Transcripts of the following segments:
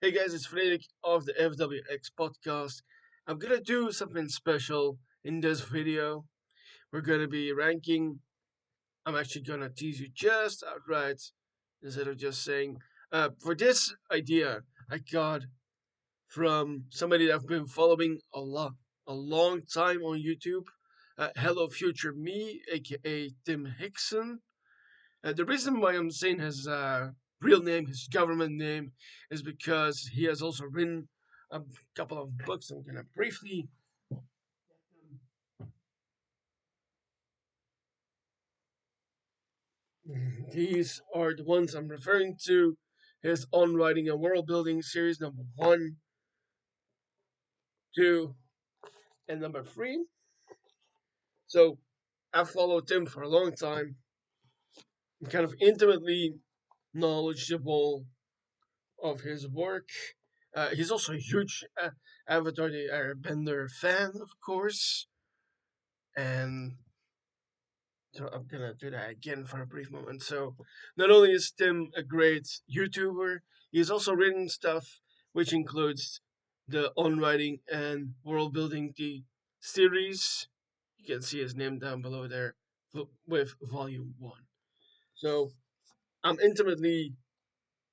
Hey guys, it's Frederik of the FWX podcast. I'm gonna do something special in this video. We're gonna be ranking. I'm actually gonna tease you just outright instead of just saying. For this idea, I got from somebody that I've been following a long time on YouTube. Hello Future Me, aka Tim Hickson. The reason why I'm saying his real name, his government name, is because he has also written a couple of books. I'm gonna briefly. These are the ones I'm referring to. His On Writing and World Building series number one, two, and number three. So I've followed him for a long time. I'm kind of intimately knowledgeable of his work. He's also a huge Avatar the Airbender fan, of course. And so I'm gonna do that again for a brief moment. So not only is Tim a great YouTuber, he's also written stuff which includes the On Writing and World Building the series. You can see his name down below there with Volume 1. So I'm intimately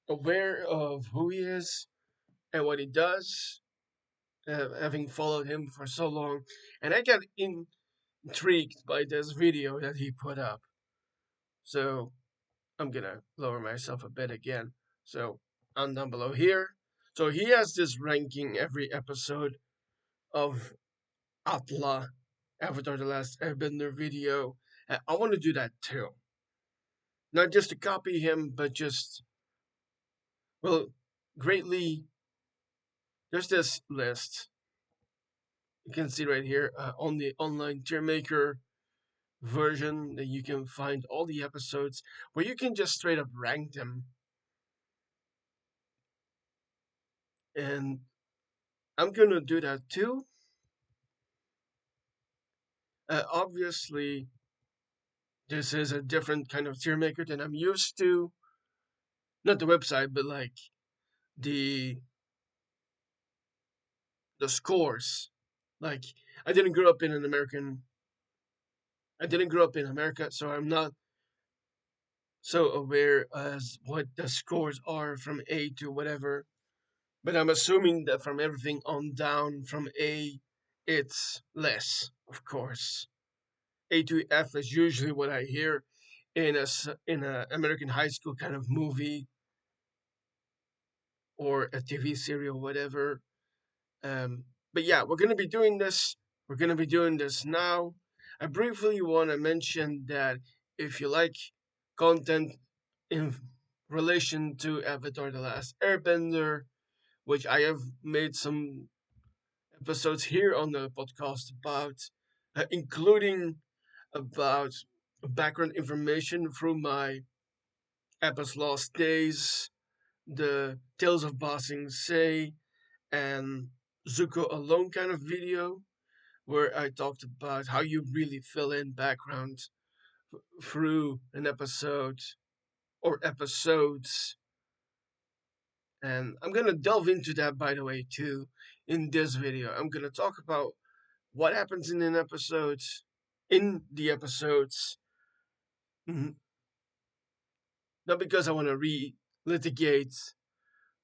aware of who he is and what he does, having followed him for so long. And I got intrigued by this video that he put up. So I'm gonna lower myself a bit again. So I'm down below here. So he has this ranking every episode of Atla, Avatar the Last Airbender video. I want to do that too. Not just to copy him, but just, well, greatly. There's this list. You can see right here on the online tier maker version that you can find all the episodes where you can just straight up rank them. And I'm gonna do that too. Obviously, this is a different kind of tier maker than I'm used to. Not the website, but like the the scores. Like I didn't grow up in an American. I didn't grow up in America, so I'm not so aware as what the scores are from A to whatever. But I'm assuming that from everything on down from A, it's less, of course. A to F is usually what I hear in a American high school kind of movie or a TV series or whatever. But yeah, we're gonna be doing this. We're gonna be doing this now. I briefly want to mention that if you like content in relation to Avatar: The Last Airbender, which I have made some episodes here on the podcast about, including about background information through my Appa's Lost Days, the Tales of Bossing Say, and Zuko Alone kind of video, where I talked about how you really fill in background through an episode or episodes. And I'm gonna delve into that, by the way, too, in this video. I'm gonna talk about what happens in the episodes, mhm, not because I want to re-litigate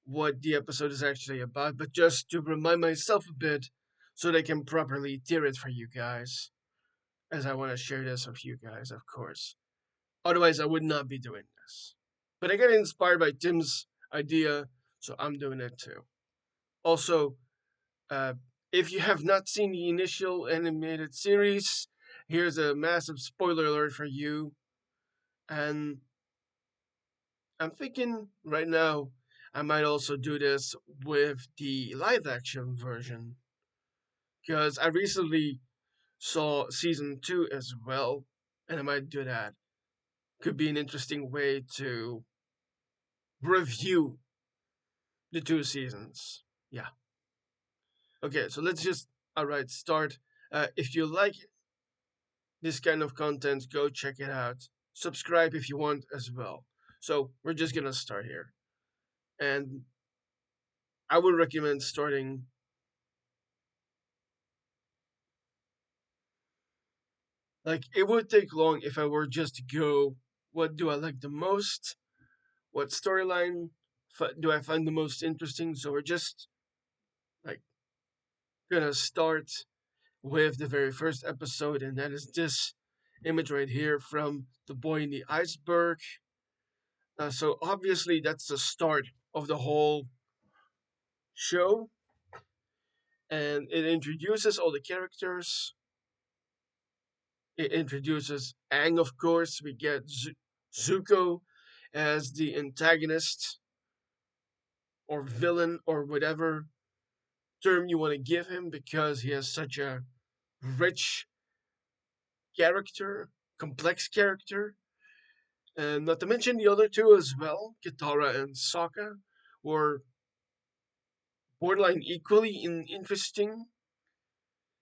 what the episode is actually about, but just to remind myself a bit so they can properly tier it for you guys, as I want to share this with you guys, of course. Otherwise, I would not be doing this. But I get inspired by Tim's idea, so I'm doing it too. Also, uh, if you have not seen the initial animated series, here's a massive spoiler alert for you. And I'm thinking right now I might also do this with the live action version because I recently saw season 2 as well, and I might do that. Could be an interesting way to review the two seasons. Yeah. Okay, so let's just alright start. If you like this kind of content, go check it out. Subscribe if you want as well. So we're just gonna start here. And I would recommend starting. Like, it would take long if I were just to go, what do I like the most? What storyline do I find the most interesting? So we're just like gonna start with the very first episode, and that is this image right here from the boy in the iceberg. So obviously that's the start of the whole show, and it introduces all the characters. It introduces Aang, of course. We get Zuko as the antagonist or villain or whatever term you want to give him because he has such a rich character, complex character. And not to mention the other two as well, Katara and Sokka, were borderline equally interesting.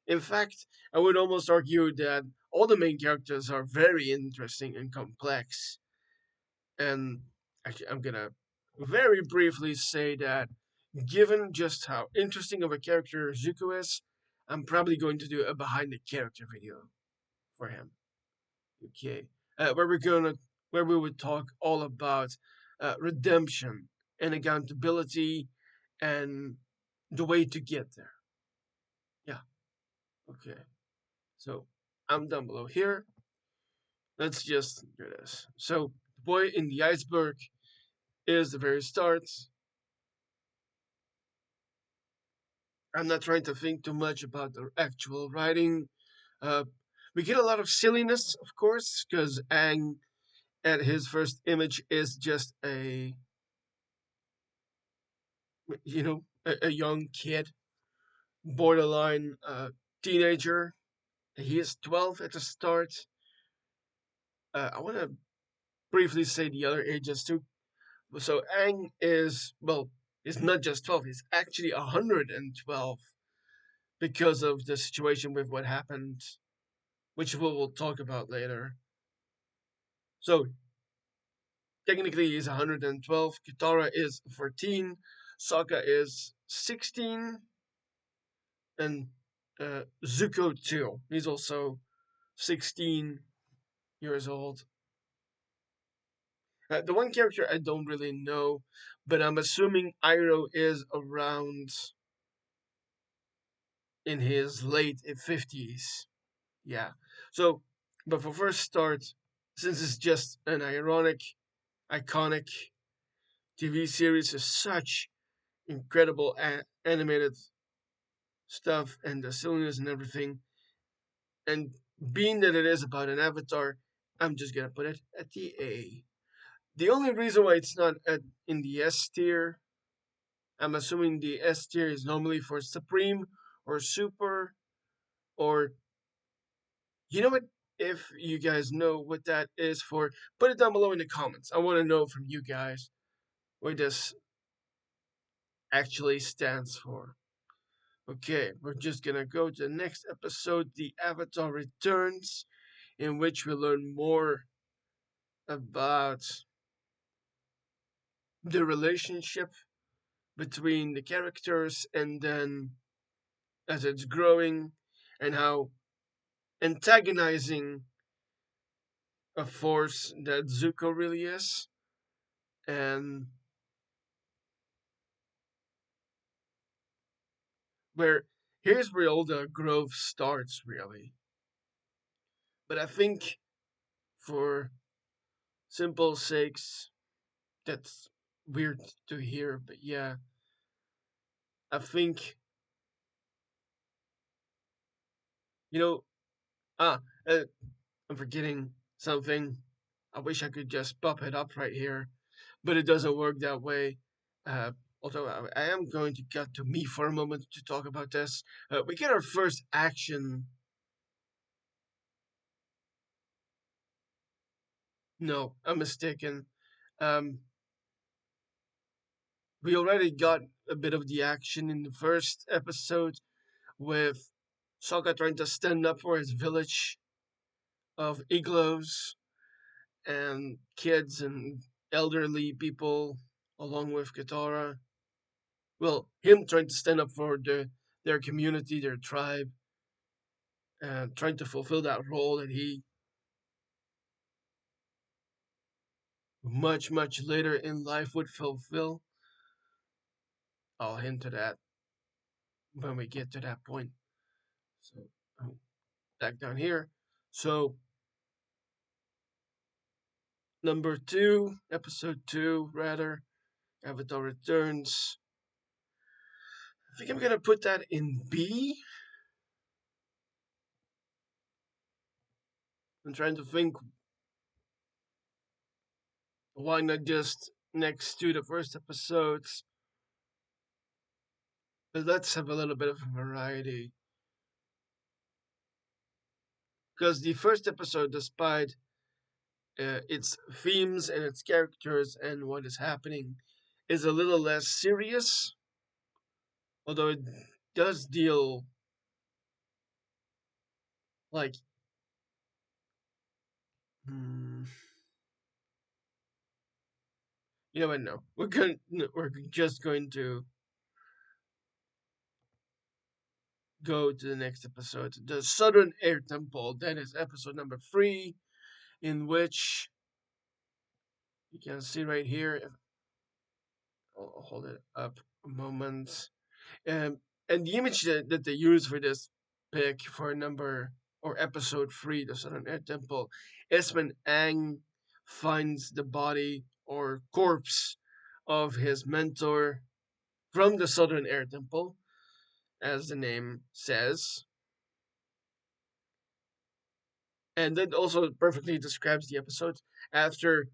In fact, I would almost argue that all the main characters are very interesting and complex. And actually, I'm gonna very briefly say that given just how interesting of a character Zuko is, I'm probably going to do a behind the character video for him. Okay, where we're gonna where we would talk all about redemption and accountability and the way to get there. Yeah. Okay. So I'm down below here. Let's just do this. So the boy in the iceberg is the very start. I'm not trying to think too much about the actual writing. Uh, we get a lot of silliness, of course, because Aang at his first image is just a young kid, borderline teenager. He is 12 at the start. I want to briefly say the other ages too. So Aang is not just 12, he's actually 112 because of the situation with what happened, which we will talk about later. So technically he's 112, Kitara is 14, Sokka is 16, and Zuko too. He's also 16 years old. The one character I don't really know, but I'm assuming Iroh is around in his late 50s. Yeah. So, but for first start, since it's just an iconic TV series with such incredible animated stuff and the silliness and everything, and being that it is about an avatar, I'm just gonna put it at the A. The only reason why it's not in the S tier, I'm assuming the S tier is normally for Supreme or Super, or you know what? If you guys know what that is for, put it down below in the comments. I want to know from you guys what this actually stands for. Okay, we're just gonna go to the next episode, The Avatar Returns, in which we learn more about the relationship between the characters and then as it's growing and how antagonizing a force that Zuko really is. And where here's where all the growth starts really. But I think for simple sakes, that's weird to hear, but yeah, I think you know ah uh, I'm forgetting something. I wish I could just pop it up right here, but it doesn't work that way. Uh, Although I am going to cut to me for a moment to talk about this. We get our first action. No, I'm mistaken. Um, we already got a bit of the action in the first episode with Sokka trying to stand up for his village of igloos and kids and elderly people along with Katara. well, him trying to stand up for their community, their tribe, and trying to fulfill that role that he much later in life would fulfill. I'll hint to that when we get to that point. So back down here. So number two, episode two, rather, Avatar Returns. I think I'm gonna put that in B. I'm trying to think why not just next to the first episodes. But let's have a little bit of variety. Because the first episode, despite its themes and its characters and what is happening, is a little less serious, although it does deal like hmm, you know what? No, we're just going to go to the next episode, the Southern Air Temple. That is episode number three, in which you can see right here. I'll hold it up a moment. Um, and the image that they use for this pick for number or episode three, the Southern Air Temple, is when Aang finds the body or corpse of his mentor from the Southern Air Temple, as the name says. And that also perfectly describes the episode after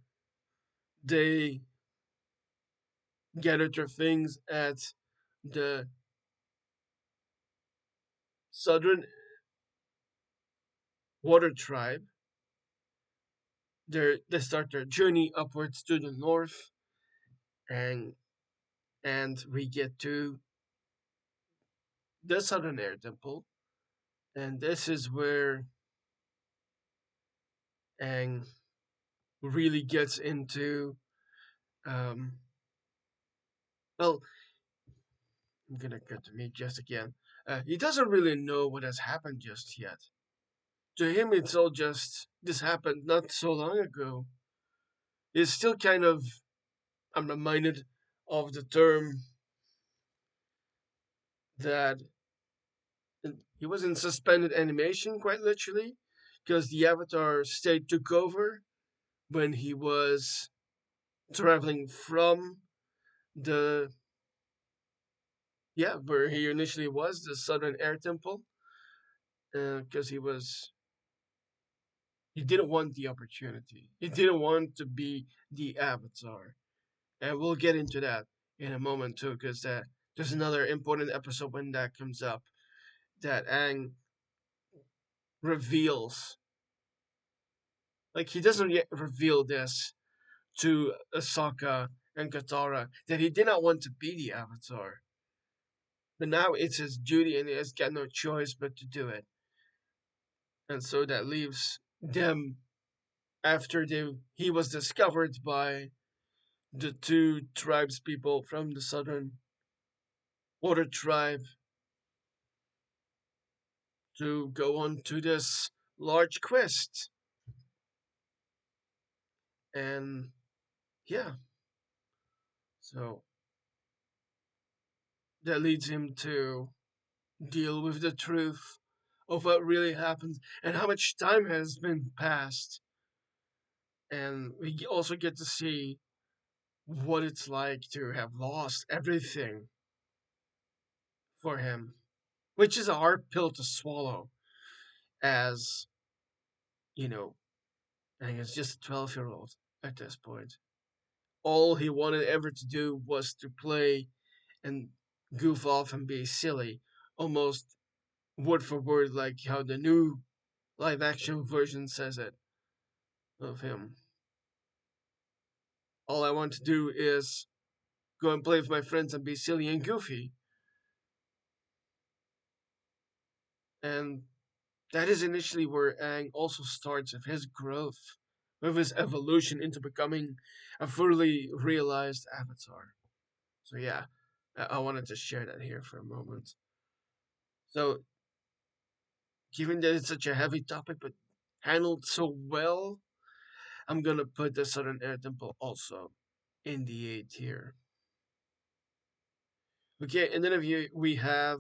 they gather their things at the Southern Water Tribe. They start their journey upwards to the north, and we get to the Southern Air Temple, and this is where Aang really gets into. Um, well, I'm gonna cut to me just again. He doesn't really know what has happened just yet. To him, it's all just this happened not so long ago. He's still kind of. I'm reminded of the term that he was in suspended animation, quite literally, because the Avatar state took over when he was traveling from the where he initially was, the Southern Air Temple, because he didn't want the opportunity. He didn't want to be the Avatar, and we'll get into that in a moment too, because there's another important episode when that comes up that Aang reveals. Like he doesn't yet reveal this to Asaka and Katara that he did not want to be the Avatar. But now it's his duty and he has got no choice but to do it. And so that leaves them after he was discovered by the two tribes people from the Southern Water Tribe to go on to this large quest. And yeah, so that leads him to deal with the truth of what really happened and how much time has been passed. And we also get to see what it's like to have lost everything for him, which is a hard pill to swallow, as you know, I think it's just a 12-year-old at this point. All he wanted ever to do was to play and goof off and be silly, almost word for word like how the new live action version says it of him. All I want to do is go and play with my friends and be silly and goofy. And that is initially where Aang also starts with his growth, with his evolution into becoming a fully realized avatar. So yeah, I wanted to share that here for a moment. So, given that it's such a heavy topic, but handled so well, I'm gonna put the Southern Air Temple also in the A tier. Okay, and then if you, we have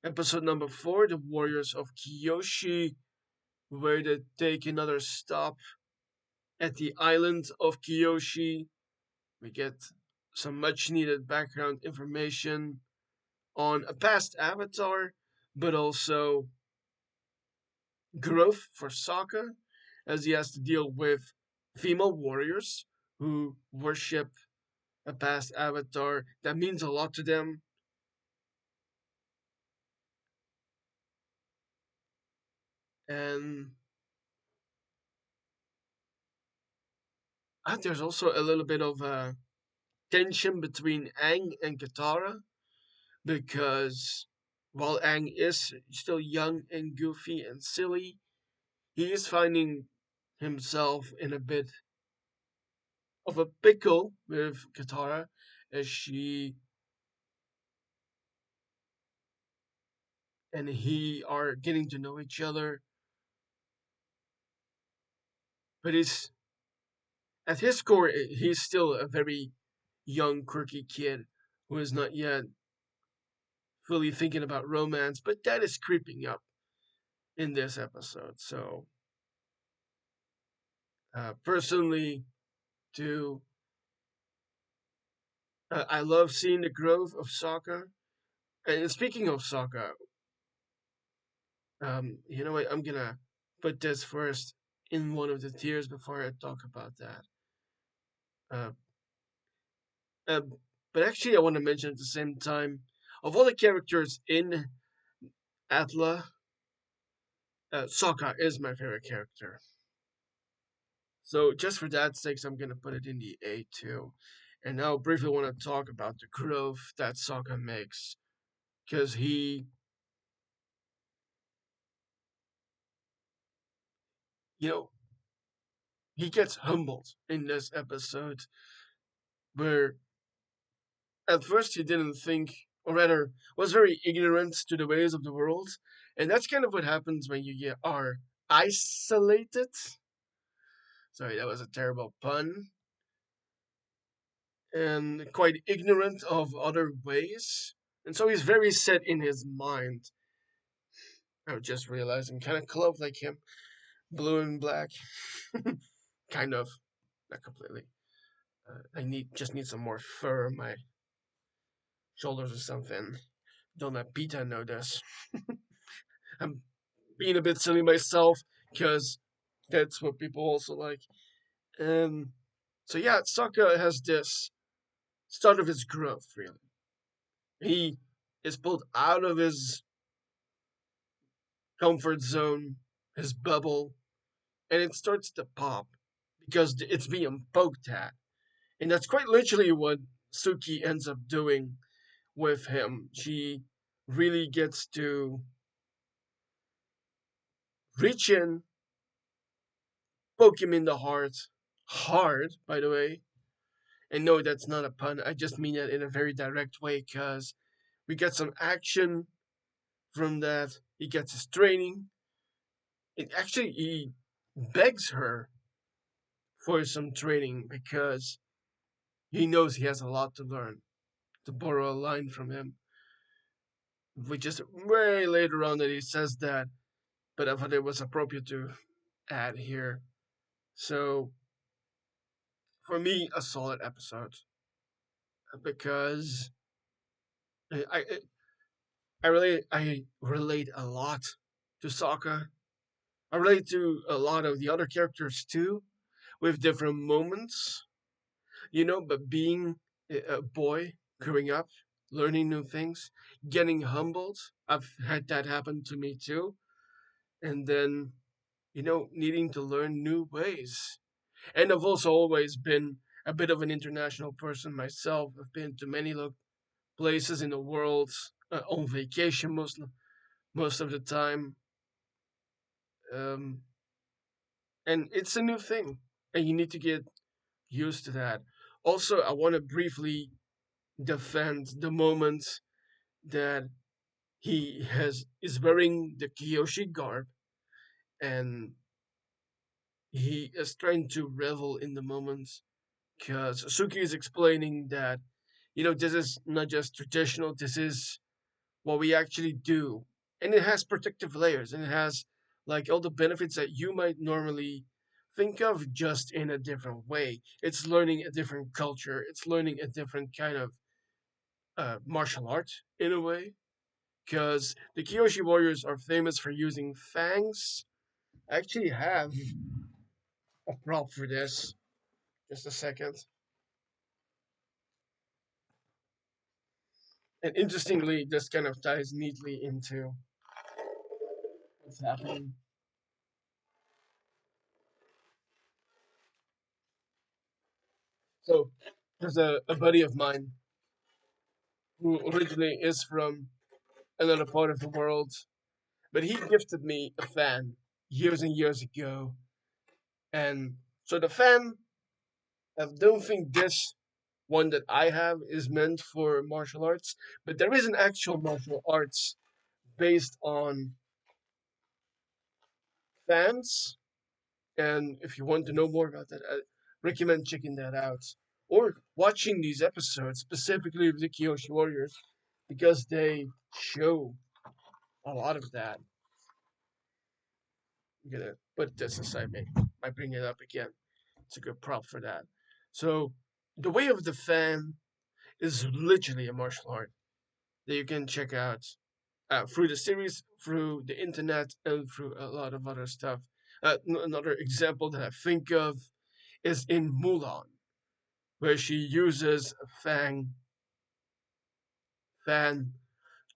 episode number 4, The Warriors of Kyoshi, where they take another stop at the island of Kyoshi. We get some much needed background information on a past avatar, but also growth for Sokka, as he has to deal with female warriors who worship a past avatar that means a lot to them. And there's also a little bit of tension between Aang and Katara because while Aang is still young and goofy and silly, he is finding himself in a bit of a pickle with Katara as she and he are getting to know each other. But he's at his core, he's still a very young, quirky kid who is not yet fully thinking about romance. But that is creeping up in this episode. So, personally, to I love seeing the growth of Sokka. And speaking of Sokka, you know what? I'm gonna put this first in one of the tiers before I talk about that. Uh, uh, but actually, I want to mention at the same time, of all the characters in Atla, Sokka is my favorite character. So just for that sake, I'm gonna put it in the A too. And now briefly want to talk about the growth that Sokka makes, because you know, he gets humbled in this episode where at first he didn't think, or rather, was very ignorant to the ways of the world. And that's kind of what happens when are isolated. Sorry, that was a terrible pun. And quite ignorant of other ways. And so he's very set in his mind. I just realized I'm kind of clothed like him, blue and black. Kind of, not completely. I need some more fur on my shoulders or something. Don't let Pita know this. I'm being a bit silly myself because that's what people also like. And so yeah, Sokka has this start of his growth. Really, he is pulled out of his comfort zone, his bubble, and it starts to pop because it's being poked at, and that's quite literally what Suki ends up doing with him. She really gets to reach in, poke him in the heart, hard, by the way. And no, that's not a pun. I just mean it in a very direct way because we get some action from that. He gets his training. It actually he begs her for some training because he knows he has a lot to learn. To borrow a line from him, which is way later on that he says that, but I thought it was appropriate to add here. So for me, a solid episode because I I, I relate a lot to Sokka. I relate to a lot of the other characters too, with different moments, but being a boy growing up, learning new things, getting humbled. I've had that happen to me too. And then, needing to learn new ways. And I've also always been a bit of an international person myself. I've been to many places in the world on vacation most of the time. Um, and it's a new thing. And you need to get used to that. Also, I want to briefly defend the moment that he has is wearing the Kyoshi garb, and he is trying to revel in the moment because Suki is explaining that, this is not just traditional, this is what we actually do. And it has protective layers, and it has like all the benefits that you might normally think of, just in a different way. It's learning a different culture, it's learning a different kind of martial art in a way. Because the Kyoshi warriors are famous for using fangs. I actually have a prop for this. Just a second. And interestingly, this kind of ties neatly into what's happening. So there's a buddy of mine who originally is from another part of the world, but he gifted me a fan years and years ago. And so the fan, I don't think this one that I have is meant for martial arts, but there is an actual martial arts based on fans. And if you want to know more about that, I recommend checking that out or watching these episodes, specifically of the Kyoshi Warriors, because they show a lot of that. I'm gonna put this aside, maybe. I bring it up again. It's a good prop for that. So, the way of the fan is literally a martial art that you can check out through the series, through the internet, and through a lot of other stuff. Another example that I think of is in Mulan, where she uses a fan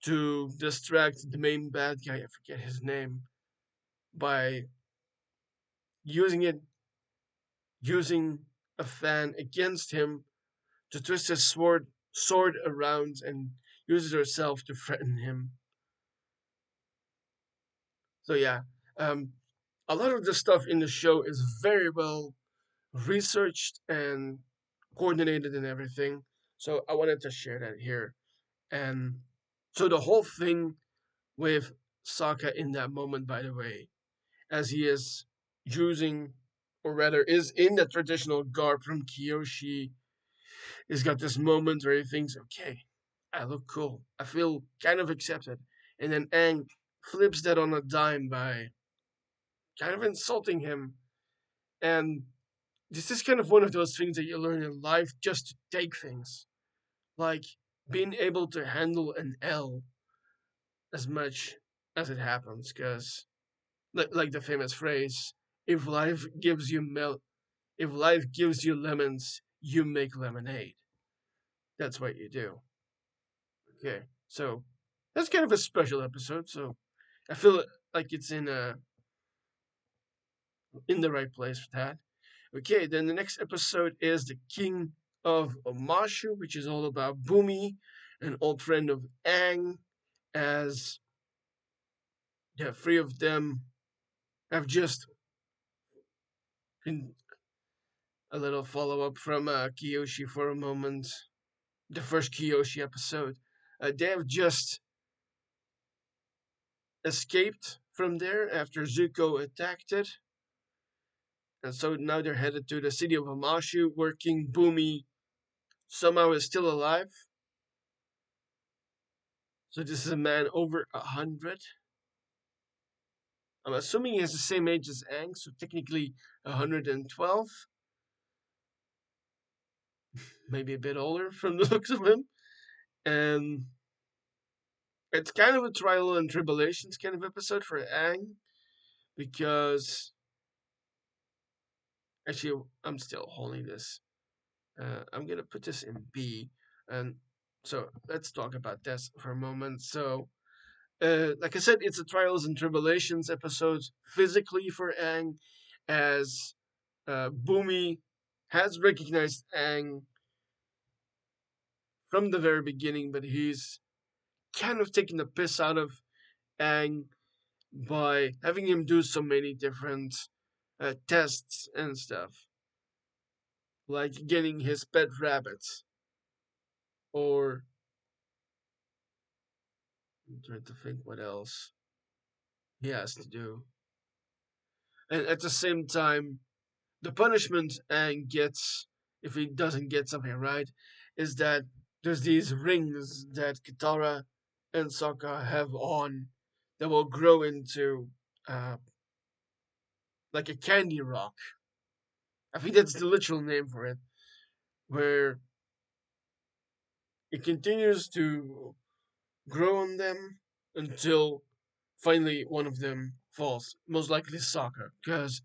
to distract the main bad guy. I forget his name by using it using a fan against him to twist his sword around and uses herself to threaten him. So yeah, um, a lot of the stuff in the show is very well researched and coordinated and everything. So I wanted to share that here. And so the whole thing with Sokka in that moment, by the way, as he is using, or rather, is in the traditional garb from Kyoshi, he's got this moment where he thinks, okay, I look cool. I feel kind of accepted. And then Aang flips that on a dime by kind of insulting him. And this is kind of one of those things that you learn in life, just to take things. Like being able to handle an L as much as it happens. Because, like the famous phrase, if life gives you if life gives you lemons, you make lemonade. That's what you do. Okay, so that's kind of a special episode. So I feel like it's in the right place for that. Okay, then the next episode is the King of Omashu, which is all about Bumi, an old friend of Aang, as the three of them have just been a little follow up from Kyoshi for a moment, the first Kyoshi episode. They have just escaped from there after Zuko attacked it. And so now they're headed to the city of Amashu, where King Bumi somehow is still alive. So this is a man over 100. I'm assuming he has the same age as Aang, so technically 112. Maybe a bit older from the looks of him. And it's kind of a trial and tribulations kind of episode for Aang, because actually I'm still holding this. I'm gonna put this in B, and so let's talk about this for a moment. So, like I said, it's a trials and tribulations episode physically for Aang, as Bumi has recognized Aang from the very beginning, but he's kind of taking the piss out of Aang by having him do so many different tests and stuff, like getting his pet rabbits. Or I'm trying to think what else he has to do. And at the same time, the punishment Aang gets if he doesn't get something right is that there's these rings that Katara and Sokka have on that will grow into uh, like a candy rock. I think that's the literal name for it, where it continues to grow on them until finally one of them falls. Most likely Sokka, because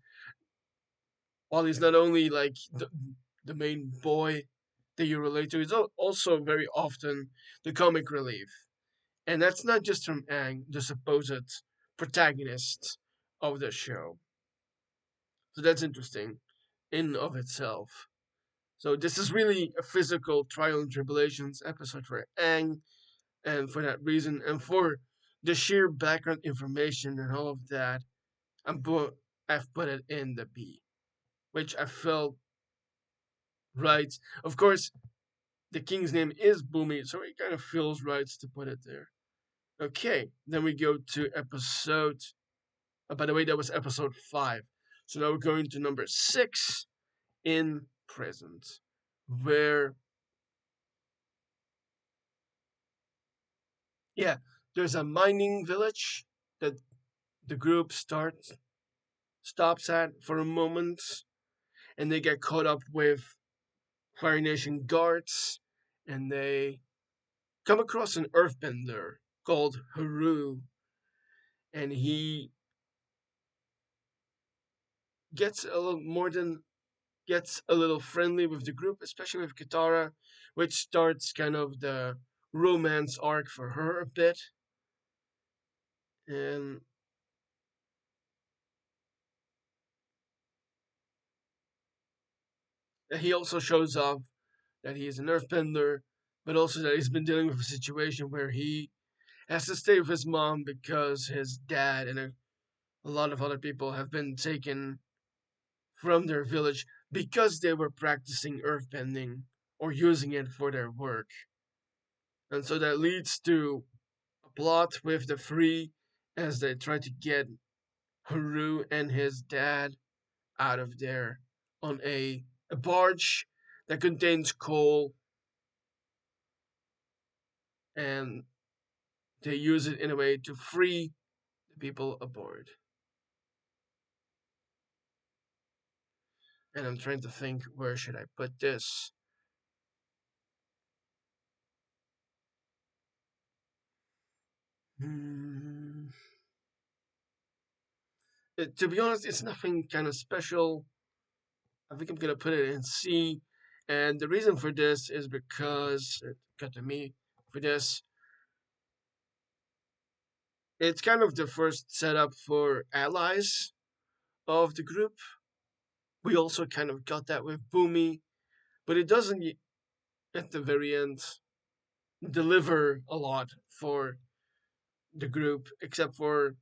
while he's not only like the main boy that you relate to, he's also very often the comic relief. And that's not just from Aang, the supposed protagonist of the show. So that's interesting in of itself. So this is really a physical trial and tribulations episode for Aang, and for that reason, and for the sheer background information and all of that, I've put it in the B, which I felt right. Of course, the king's name is Boomy, so it kind of feels right to put it there. Okay, then we go to episode. By the way, that was episode 5. So now we're going to number 6 in present, where, yeah, there's a mining village that the group stops at for a moment, and they get caught up with Fire Nation guards, and they come across an earthbender called Haru, and he gets a little more than gets a little friendly with the group, especially with Katara, which starts kind of the romance arc for her a bit. And he also shows off that he is an earthbender, but also that he's been dealing with a situation where he has to stay with his mom because his dad and a lot of other people have been taken from their village because they were practicing earthbending or using it for their work. And so that leads to a plot with the three as they try to get Haru and his dad out of there on a barge that contains coal, and they use it in a way to free the people aboard. And I'm trying to think, where should I put this? Hmm. To be honest, it's nothing kind of special. I think I'm gonna put it in C, and the reason for this is because it got to me for this. It's kind of the first setup for allies of the group. We also kind of got that with Boomy, but it doesn't at the very end deliver a lot for the group, except for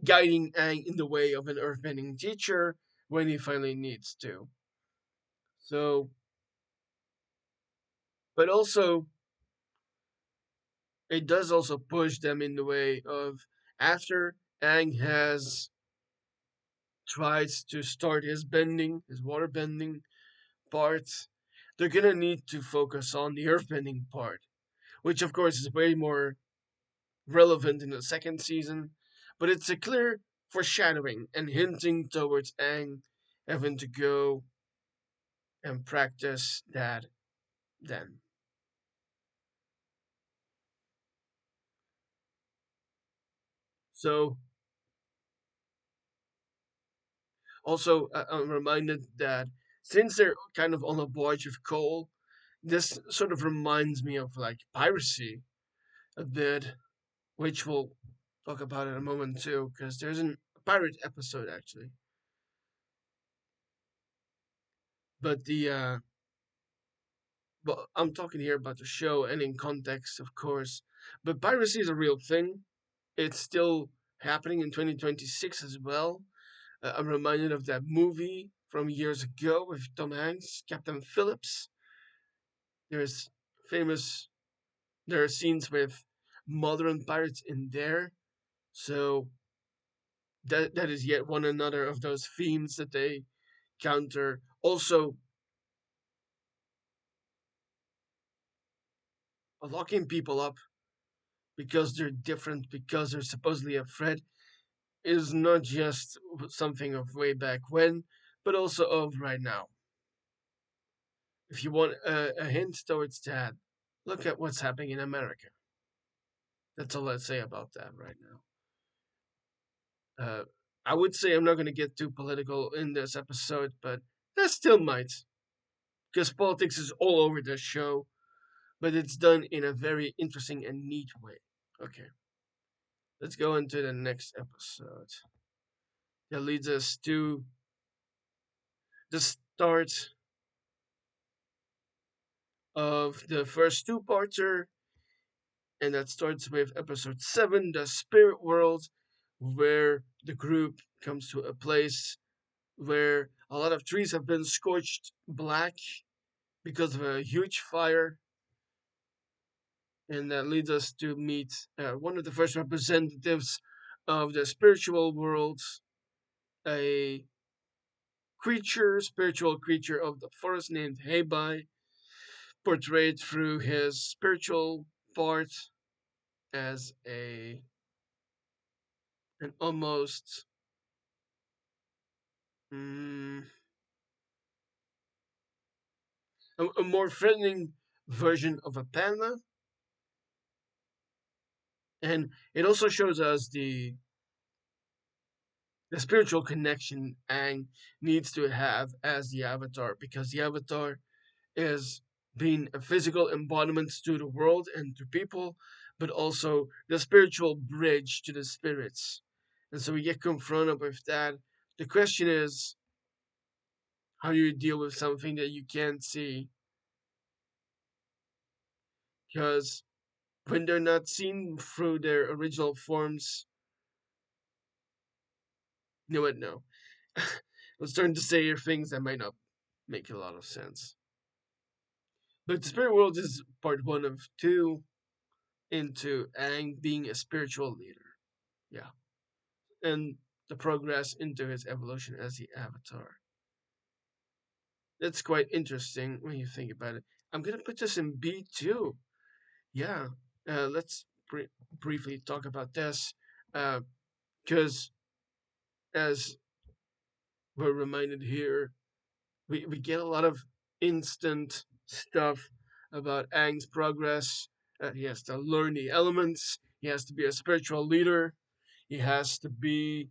guiding Aang in the way of an earthbending teacher when he finally needs to. So, but also it does also push them in the way of after Aang has tried to start his water bending part, they're gonna need to focus on the earthbending part, which of course is way more relevant in the second season, but it's a clear foreshadowing and hinting towards Aang having to go and practice that then. So, also, I'm reminded that since they're kind of on a voyage of coal, this sort of reminds me of like piracy a bit, which we'll talk about in a moment too, because there's a pirate episode actually. But but I'm talking here about the show and in context, of course. But piracy is a real thing. It's still happening in 2026 as well. I'm reminded of that movie from years ago with Tom Hanks, Captain Phillips. There's famous. There are scenes with modern pirates in there, so that is yet one another of those themes that they counter. Also, locking people up because they're different, because they're supposedly a threat, is not just something of way back when, but also of right now. If you want a hint towards that, look at what's happening in America. That's all I'd say about that right now. I would say I'm not going to get too political in this episode, but I still might, because politics is all over this show, but it's done in a very interesting and neat way. Okay, let's go into the next episode. That leads us to the start of the first two-parter, and that starts with episode 7, The Spirit World, where the group comes to a place where a lot of trees have been scorched black because of a huge fire, and that leads us to meet one of the first representatives of the spiritual world, a spiritual creature of the forest named Heibai, portrayed through his spiritual part as an almost mm, a more threatening version of a panda, and it also shows us the spiritual connection Aang needs to have as the Avatar, because the Avatar is being a physical embodiment to the world and to people, but also the spiritual bridge to the spirits. And so we get confronted with that. The question is, how do you deal with something that you can't see? Because when they're not seen through their original forms, you know what? No. I'm starting to say here things that might not make a lot of sense. But the spirit world is part one of two into Aang being a spiritual leader. Yeah. And the progress into his evolution as the Avatar. That's quite interesting when you think about it. I'm gonna put this in B2. Yeah. Let's briefly talk about this. Because as we're reminded here, we get a lot of instant stuff about Aang's progress. He has to learn the elements. He has to be a spiritual leader. He has to be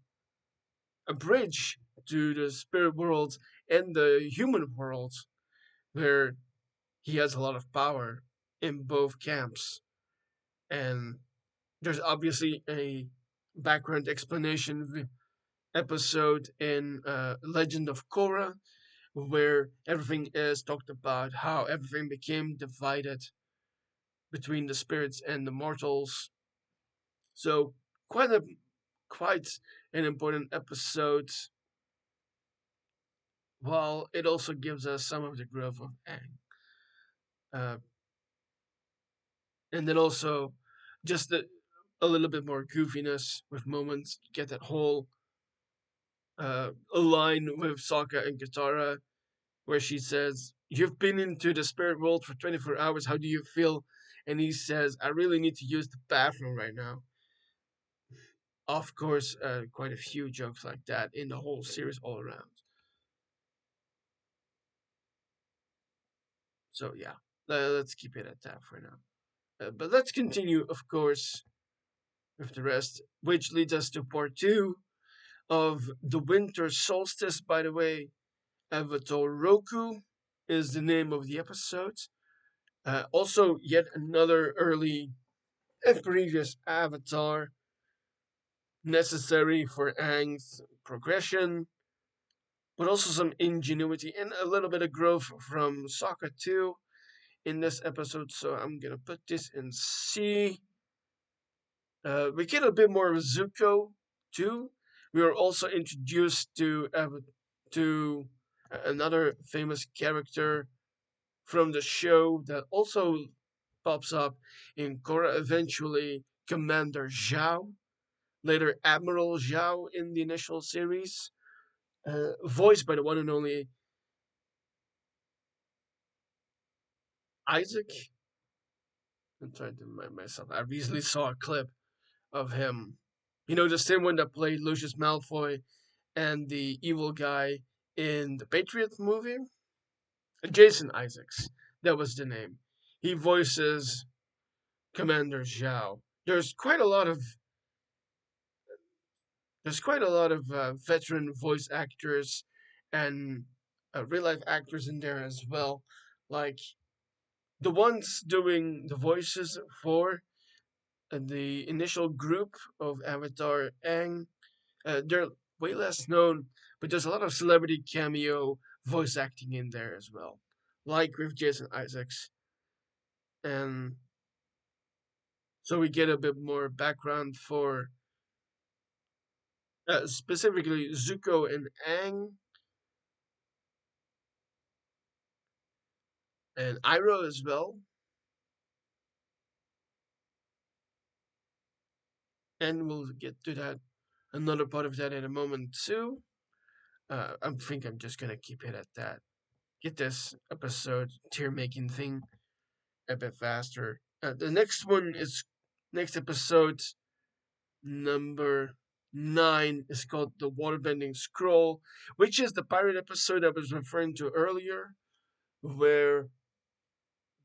a bridge to the spirit world and the human world, where he has a lot of power in both camps. And there's obviously a background explanation episode in Legend of Korra, where everything is talked about how everything became divided between the spirits and the mortals. So quite a quite an important episode, while it also gives us some of the growth of Aang. Uh, and then also just a little bit more goofiness with moments. You get that whole line with Sokka and Katara where she says, "You've been into the spirit world for 24 hours. How do you feel?" And he says, "I really need to use the bathroom right now." Of course, quite a few jokes like that in the whole series all around. So yeah, let's keep it at that for now. But let's continue, of course, with the rest, which leads us to part two of the winter solstice. By the way, Avatar Roku is the name of the episode. Also, yet another early and previous Avatar necessary for Aang's progression, but also some ingenuity and a little bit of growth from Sokka too in this episode. So I'm gonna put this in C. We get a bit more of Zuko too. We are also introduced to another famous character from the show that also pops up in Korra, eventually Commander Zhao, later Admiral Zhao in the initial series, voiced by the one and only Isaac. I'm trying to remind myself. I recently saw a clip of him. You know, the same one that played Lucius Malfoy and the evil guy in the Patriot movie? Jason Isaacs. That was the name. He voices Commander Zhao. There's quite a lot of veteran voice actors and real life actors in there as well. Like the ones doing the voices for the initial group of Avatar Aang, they're way less known, but there's a lot of celebrity cameo voice acting in there as well, like with Jason Isaacs. And so we get a bit more background for specifically Zuko and Aang and Iroh as well. And we'll get to that another part of that in a moment too. I think I'm just gonna keep it at that. Get this episode tier making thing a bit faster. The next one is next episode number 9 is called the Waterbending Scroll, which is the pirate episode I was referring to earlier, where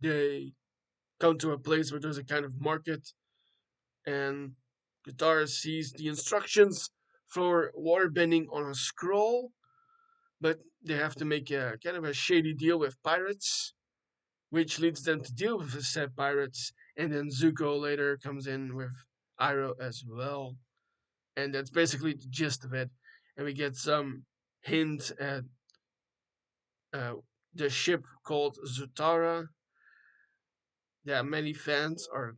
they come to a place where there's a kind of market, and Katara sees the instructions for waterbending on a scroll, but they have to make a kind of a shady deal with pirates, which leads them to deal with the said pirates, and then Zuko later comes in with Iroh as well. And that's basically the gist of it. And we get some hint at uh, the ship called Zutara that many fans are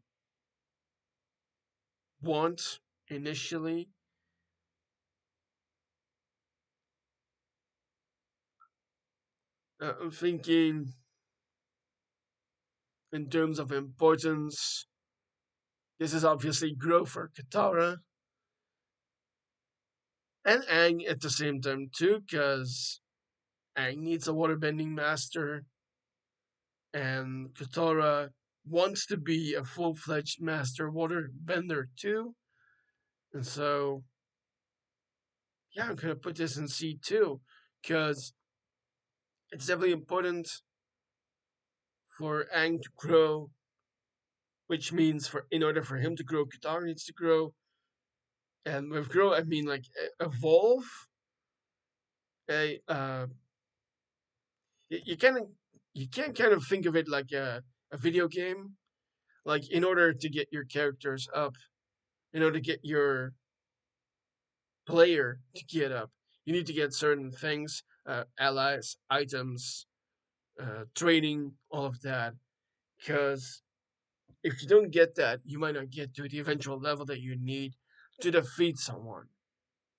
want initially. I'm thinking in terms of importance, this is obviously growth for Katara and Aang at the same time too, because Aang needs a waterbending master, and Katara wants to be a full-fledged master waterbender too. And so, yeah, I'm gonna put this in C2 because it's definitely important for Aang to grow, which means for in order for him to grow, Katara needs to grow. And with grow, I mean like evolve. A you can you can kind of think of it like a video game. Like in order to get your characters up, in order to get your player to get up, you need to get certain things, allies, items, training, all of that. Because if you don't get that, you might not get to the eventual level that you need to defeat someone.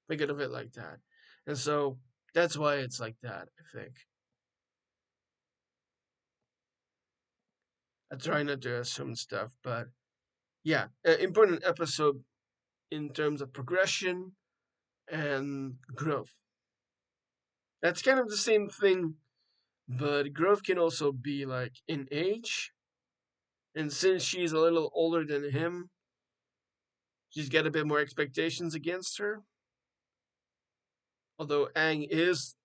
Think of it like that. And so that's why it's like that, I think. I try not to assume stuff, but yeah, an important episode in terms of progression and growth. That's kind of the same thing, but growth can also be like in age. And since she's a little older than him, she's got a bit more expectations against her. Although Aang is,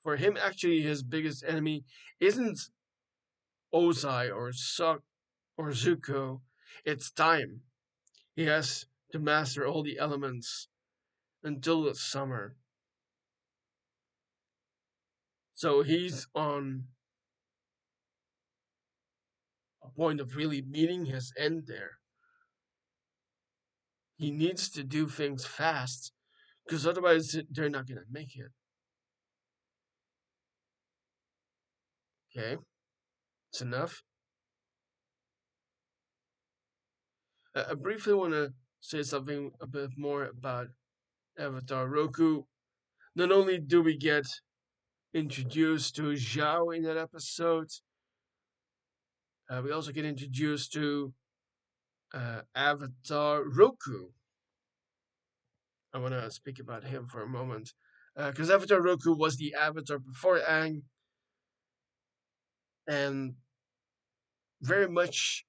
for him, actually his biggest enemy isn't Ozai or Sok or Zuko, it's time. He has to master all the elements until the summer. So he's on a point of really meeting his end there. He needs to do things fast because otherwise they're not going to make it. Okay, it's enough. I briefly want to say something a bit more about Avatar Roku. Not only do we get introduced to Zhao in that episode, We also get introduced to Avatar Roku. I want to speak about him for a moment. Because Avatar Roku was the avatar before Aang, and very much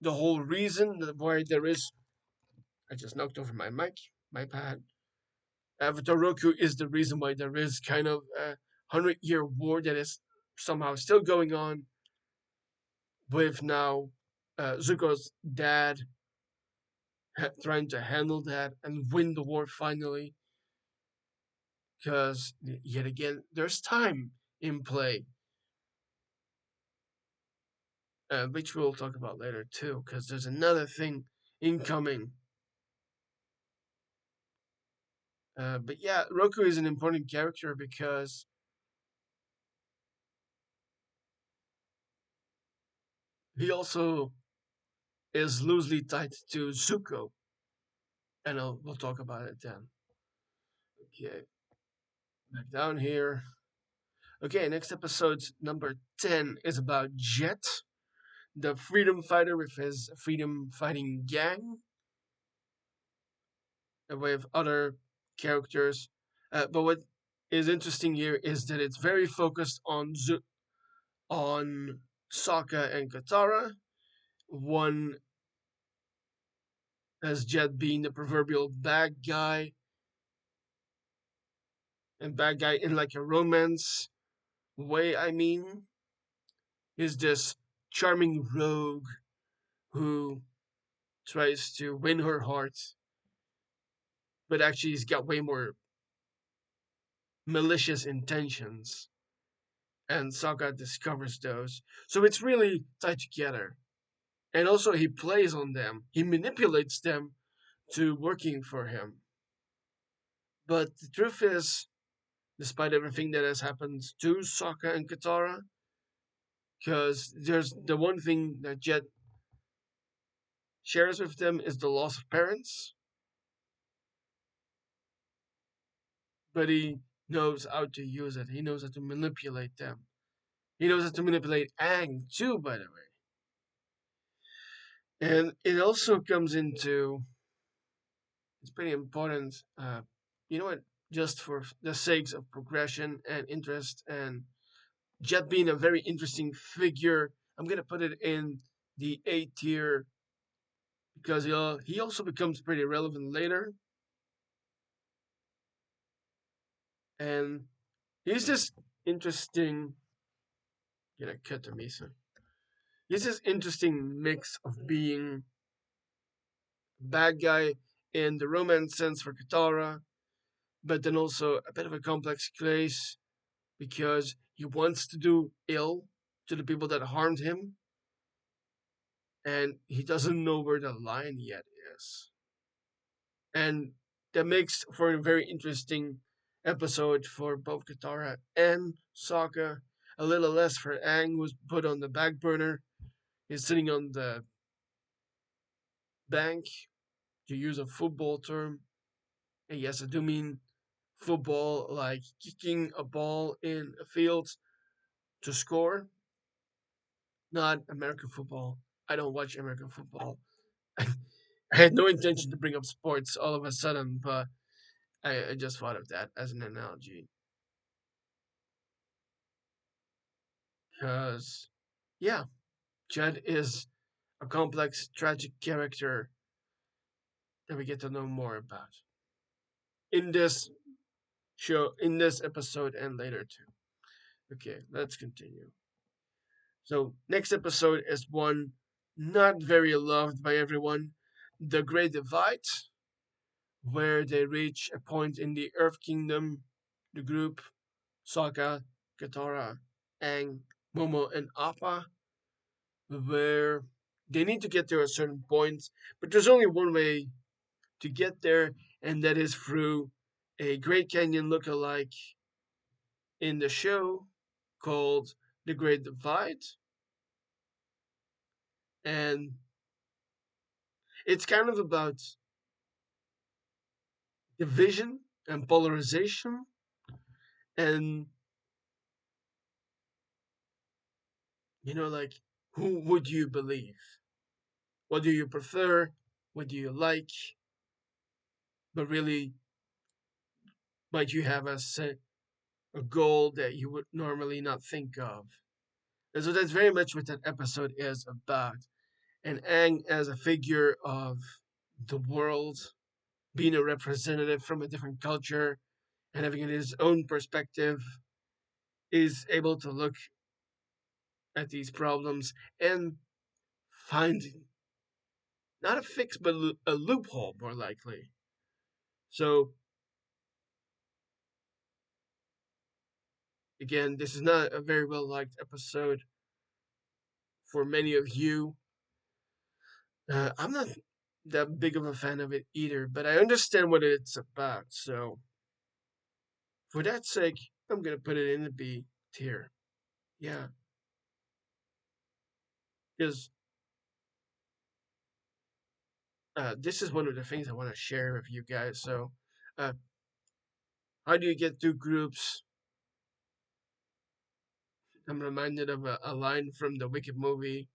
the whole reason why there is. I just knocked over my mic, my pad. Avatar Roku is the reason why there is kind of a 100-year war that is somehow still going on with now Zuko's dad trying to handle that and win the war finally. Because yet again, there's time in play, which we'll talk about later too. Because there's another thing incoming. But yeah, Roku is an important character because he also is loosely tied to Zuko, and we'll talk about it then. Okay, back down here. Okay, next episode number 10 is about Jet, the freedom fighter with his freedom fighting gang, and with other characters. But what is interesting here is that it's very focused on on Sokka and Katara. One as Jet being the proverbial bad guy, and bad guy in like a romance way, I mean, is this charming rogue who tries to win her heart, but actually he's got way more malicious intentions. And Sokka discovers those. So it's really tied together. And also, he plays on them, he manipulates them to working for him. But the truth is, despite everything that has happened to Sokka and Katara, because there's the one thing that Jet shares with them is the loss of parents, but he knows how to use it. He knows how to manipulate them. He knows how to manipulate Aang too, by the way. And it also comes into, it's pretty important, you know what, just for the sakes of progression and interest, and Jet being a very interesting figure, I'm going to put it in the A tier because he also becomes pretty relevant later. And he's this interesting, gonna cut to Misa. He's this interesting mix of being a bad guy in the romance sense for Katara, but then also a bit of a complex case because he wants to do ill to the people that harmed him, and he doesn't know where the line yet is. And that makes for a very interesting episode for both Katara and Sokka. A little less for Aang, who's put on the back burner. He's sitting on the bank, to use a football term. And yes, I do mean football, like kicking a ball in a field to score, not American football. I don't watch American football. I had no intention to bring up sports all of a sudden, but I just thought of that as an analogy. Because, yeah, Jed is a complex, tragic character that we get to know more about in this show, in this episode, and later too. Okay, let's continue. So, next episode is one not very loved by everyone, The Great Divide, where they reach a point in the Earth Kingdom, the group, Sokka, Katara, Aang, Momo, and Appa, where they need to get to a certain point, but there's only one way to get there, and that is through a Great Canyon look-alike in the show called The Great Divide. And it's kind of about division and polarization, and like Who would you believe? What do you prefer? What do you like? But really, might you have a goal that you would normally not think of? And so that's very much what that episode is about. And Aang as a figure of the world, being a representative from a different culture and having his own perspective, is able to look at these problems and find not a fix, but a loophole, more likely. So, again, this is not a very well liked episode for many of you. I'm not that big of a fan of it either, but I understand what it's about. So, for that sake, I'm going to put it in the B tier. Yeah, because this is one of the things I want to share with you guys. So, uh, how do you get through groups? I'm reminded of a line from the Wicked movie,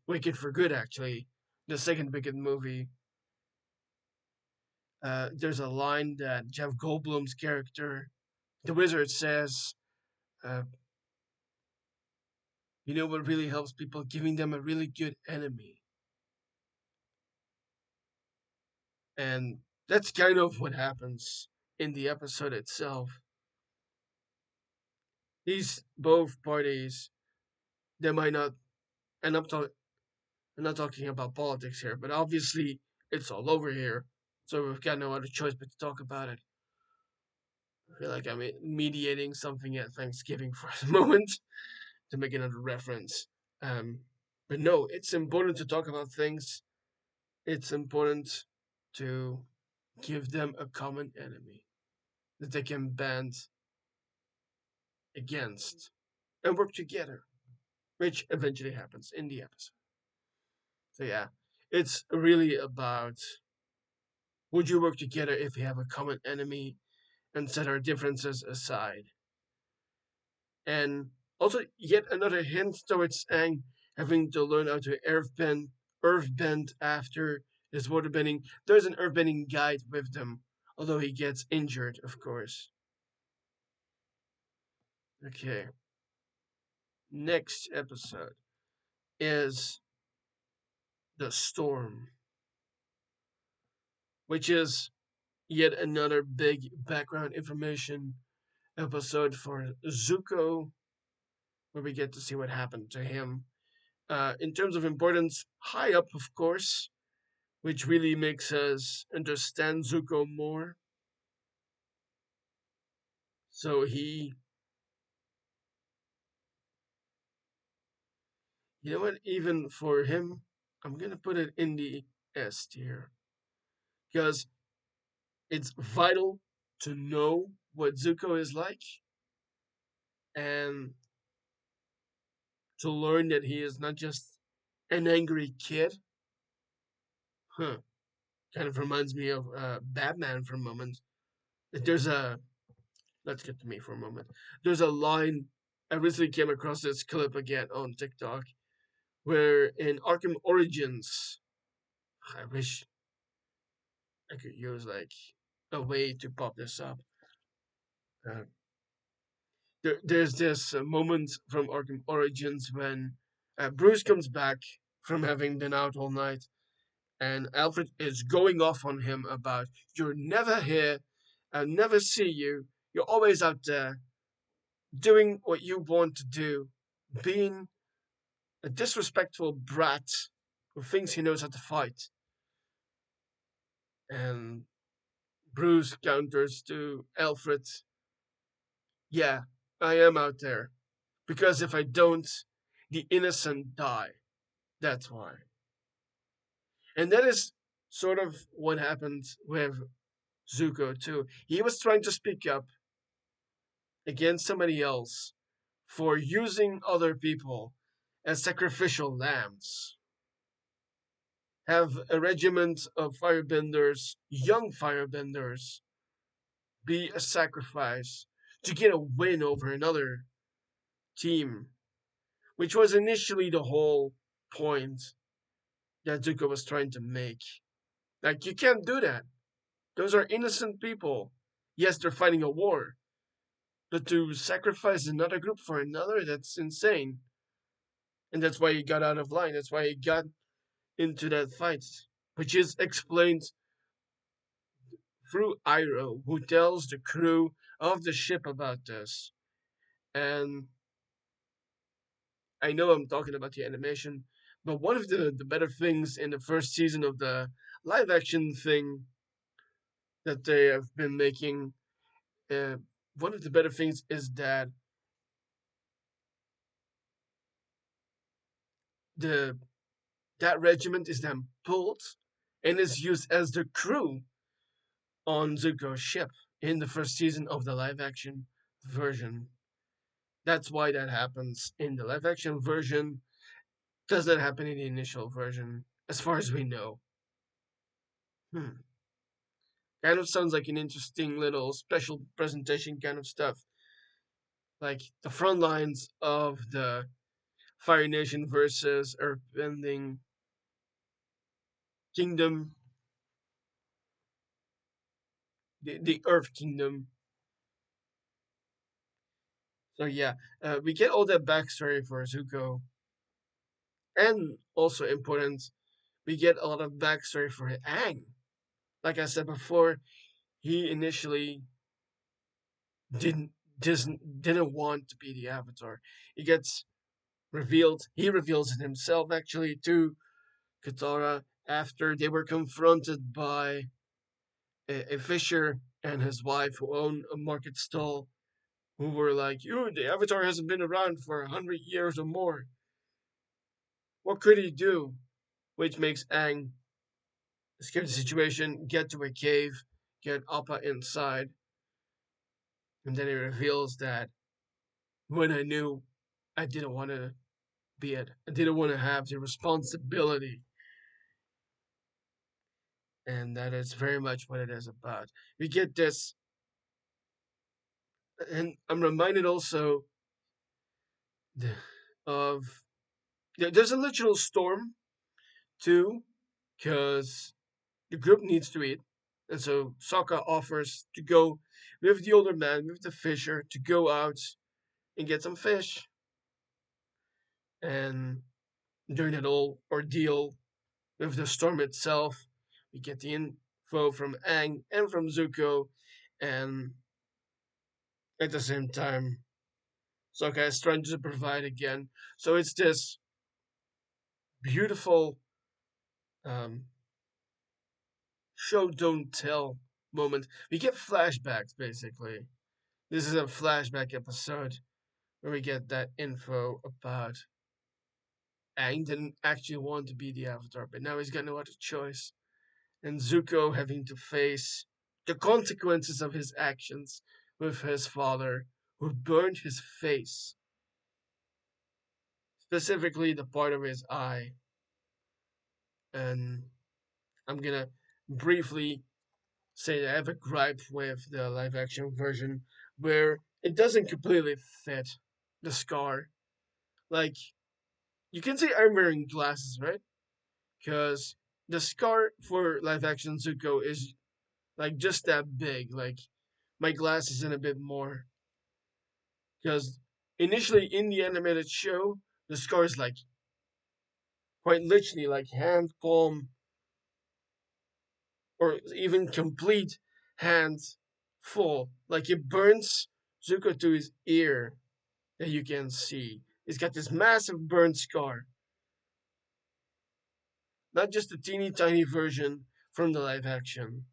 Wicked for Good, actually, the second Wicked movie. There's a line that Jeff Goldblum's character, the wizard, says, uh, you know what really helps people? Giving them a really good enemy. And that's kind of what happens in the episode itself. These both parties, they might not, and I'm not talking about politics here, but obviously it's all over here. So we've got no other choice but to talk about it. I feel like I'm mediating something at Thanksgiving for a moment to make another reference. Um, but no, it's important to talk about things. It's important to give them a common enemy that they can band against and work together, which eventually happens in the episode. So yeah, it's really about would you work together if you have a common enemy and set our differences aside? And also yet another hint towards Aang having to learn how to earthbend after his waterbending. There's an earthbending guide with them, although he gets injured, of course. Okay, next episode is The Storm, which is yet another big background information episode for Zuko, where we get to see what happened to him. In terms of importance, high up, of course, which really makes us understand Zuko more. So you know what, even for him, I'm gonna put it in the S tier because it's vital to know what Zuko is like and to learn that he is not just an angry kid. Huh. Kind of reminds me of Batman for a moment. There's a let's get to me for a moment. There's a line I recently came across this clip again on TikTok where in Arkham Origins, I wish I could use like a way to pop this up. Uh, there's this moment from Arkham Origins when Bruce comes back from having been out all night, and Alfred is going off on him about you're never here, I never see you, you're always out there doing what you want to do, being a disrespectful brat who thinks he knows how to fight. And Bruce counters to Alfred, yeah, I am out there. Because if I don't, the innocent die. That's why. And that is sort of what happened with Zuko, too. He was trying to speak up against somebody else for using other people as sacrificial lambs. Have a regiment of firebenders, young firebenders, be a sacrifice to get a win over another team which was initially the whole point that Zuko was trying to make. Like, you can't do that. Those are innocent people. Yes, they're fighting a war, but to sacrifice another group for another, that's insane. And that's why he got out of line. That's why he got into that fight, which is explained through Iroh, who tells the crew of the ship about this. And I know I'm talking about the animation, but one of the better things in the first season of the live action thing that they have been making, uh, one of the better things is that the that regiment is then pulled and is used as the crew on Zuko's ship in the first season of the live action version. That's why that happens in the live action version. Does not happen in the initial version, as far as we know. Hmm. Kind of sounds like an interesting little special presentation kind of stuff. Like the front lines of the Fire Nation versus Earthbending Kingdom, the Earth Kingdom. So yeah, we get all that backstory for Zuko, and also important, we get a lot of backstory for Aang. Like I said before, he initially didn't didn't want to be the Avatar. He gets revealed. He reveals it himself actually to Katara after they were confronted by a fisher and his wife who own a market stall, who were like, "You, the Avatar hasn't been around for 100 years or more. What could he do?" Which makes Aang scared of the situation, get to a cave, get Appa inside, and then he reveals that when I knew I didn't want to be it, I didn't want to have the responsibility, and that is very much what it is about. We get this, and I'm reminded also of there's a literal storm too, because the group needs to eat, and so Sokka offers to go with the older man, with the fisher, to go out and get some fish. And during that whole ordeal with the storm itself, we get the info from Aang and from Zuko, and at the same time, Sokka is trying to provide again. So it's this beautiful um, show don't tell moment. We get flashbacks basically. This is a flashback episode where we get that info about Aang didn't actually want to be the Avatar, but now he's got no other choice. And Zuko having to face the consequences of his actions with his father, who burned his face, specifically the part of his eye. And I'm gonna briefly say that I have a gripe with the live action version where it doesn't completely fit the scar. Like, you can say I'm wearing glasses, right? Because the scar for live action Zuko is like just that big. Like, my glasses and a bit more. Because initially in the animated show, the scar is like quite literally like hand, palm, or even complete hand full. Like it burns Zuko to his ear that you can see. He's got this massive burn scar, not just a teeny tiny version from the live action.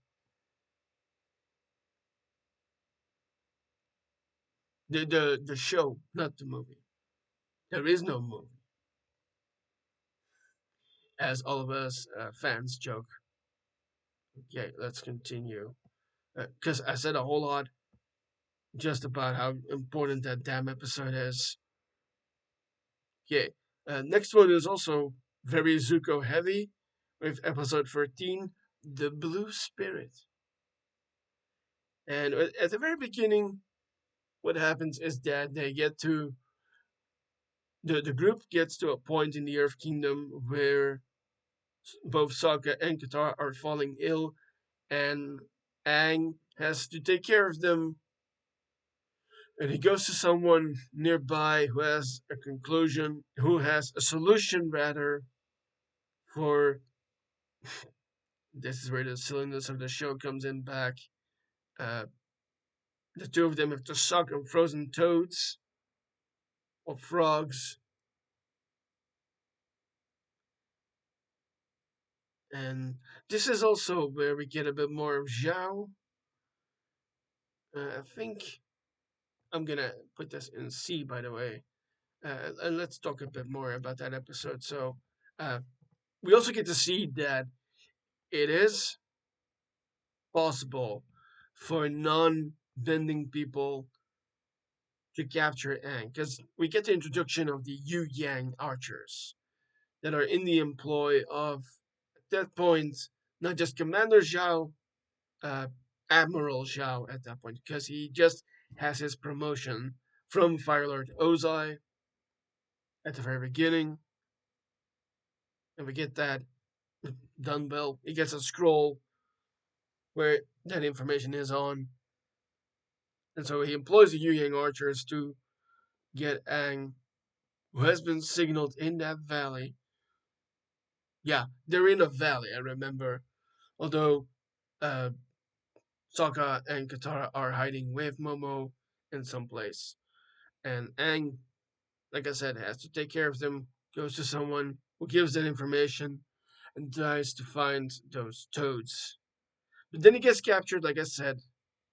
The show, not the movie. There is no movie, as all of us fans joke. Okay, let's continue. Because I said a whole lot just about how important that damn episode is. Yeah. Next one is also very Zuko heavy with episode 13, The Blue Spirit. And at the very beginning, what happens is that they get to The group gets to a point in the Earth Kingdom where both Sokka and Katara are falling ill, and Aang has to take care of them. And he goes to someone nearby who has a solution rather, for this is where the silliness of the show comes in back. Uh, the two of them have to suck on frozen toads or frogs, and this is also where we get a bit more of Zhao. I think I'm gonna put this in C, by the way, and let's talk a bit more about that episode. So, uh, we also get to see that it is possible for non-bending people to capture Aang, because we get the introduction of the Yu Yang archers that are in the employ of, at that point, not just Commander Zhao, uh, Admiral Zhao at that point, because he just has his promotion from Fire Lord Ozai at the very beginning, and we get that done well. He gets a scroll where that information is on, and so he employs the Yu Yang archers to get Aang, who has been signaled in that valley. Yeah, they're in a valley, I remember. Although uh, Sokka and Katara are hiding with Momo in some place. And Aang, like I said, has to take care of them, goes to someone who gives that information, and tries to find those toads. But then he gets captured, like I said,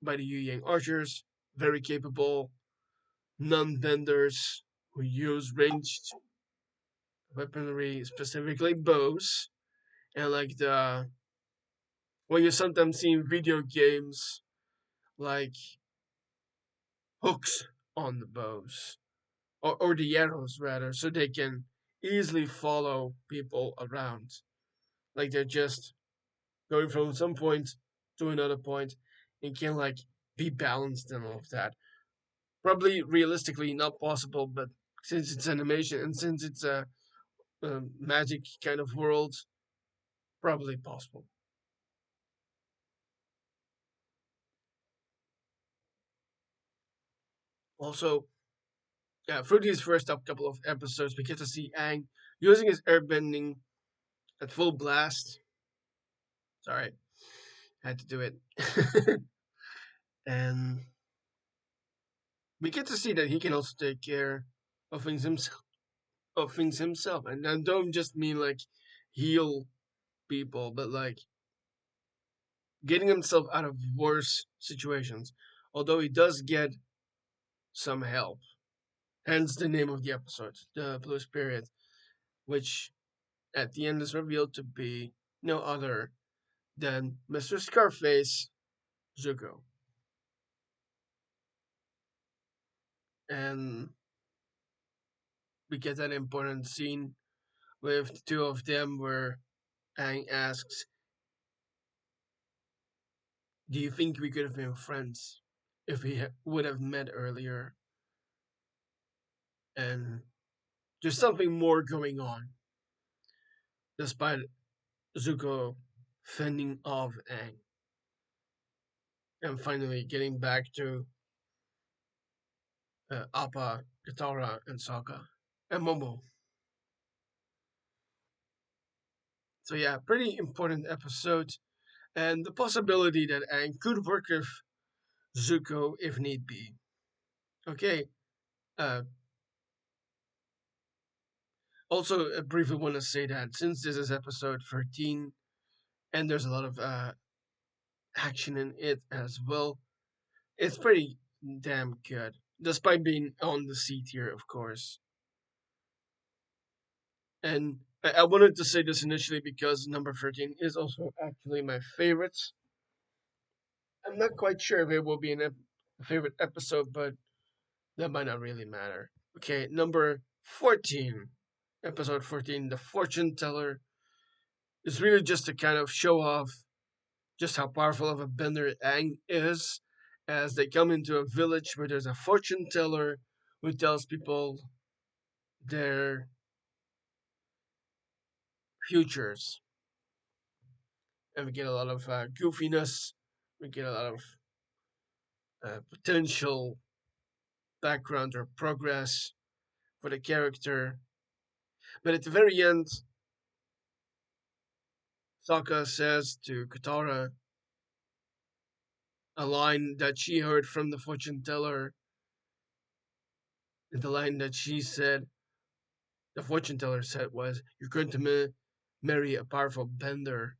by the Yu Yang archers, very capable, non-benders who use ranged weaponry, specifically bows, and like the what you sometimes see in video games, like hooks on the bows, or the arrows rather, so they can easily follow people around. Like they're just going from some point to another point and can like be balanced and all of that. Probably realistically not possible, but since it's animation and since it's a magic kind of world, probably possible. Also, yeah, through these first up couple of episodes, we get to see Aang using his airbending at full blast. Sorry, had to do it. And we get to see that he can also take care of things himself. And I don't just mean like heal people, but like getting himself out of worse situations. Although he does get some help. Hence the name of the episode, the Blue Spirit, which at the end is revealed to be no other than Mr. Scarface Zuko. And we get that important scene with the two of them where Aang asks, do you think we could have been friends if we would have met earlier? And there's something more going on, despite Zuko fending off Aang and finally getting back to Appa, Katara, and Sokka, and Momo. So yeah, pretty important episode, and the possibility that Aang could work with Zuko if need be. Okay. Uh, Also, I briefly want to say that since this is episode 13, and there's a lot of action in it as well, it's pretty damn good, despite being on the C tier, of course. And I wanted to say this initially because number 13 is also actually my favorite. I'm not quite sure if it will be a favorite episode, but that might not really matter. Okay, number 14, episode 14, The Fortune Teller, is really just to kind of show off just how powerful of a bender Aang is as they come into a village where there's a fortune teller who tells people their futures, and we get a lot of goofiness. We get a lot of potential background or progress for the character. But at the very end, Sokka says to Katara a line that she heard from the fortune teller. And the line that the fortune teller said was, "You're going to marry a powerful bender."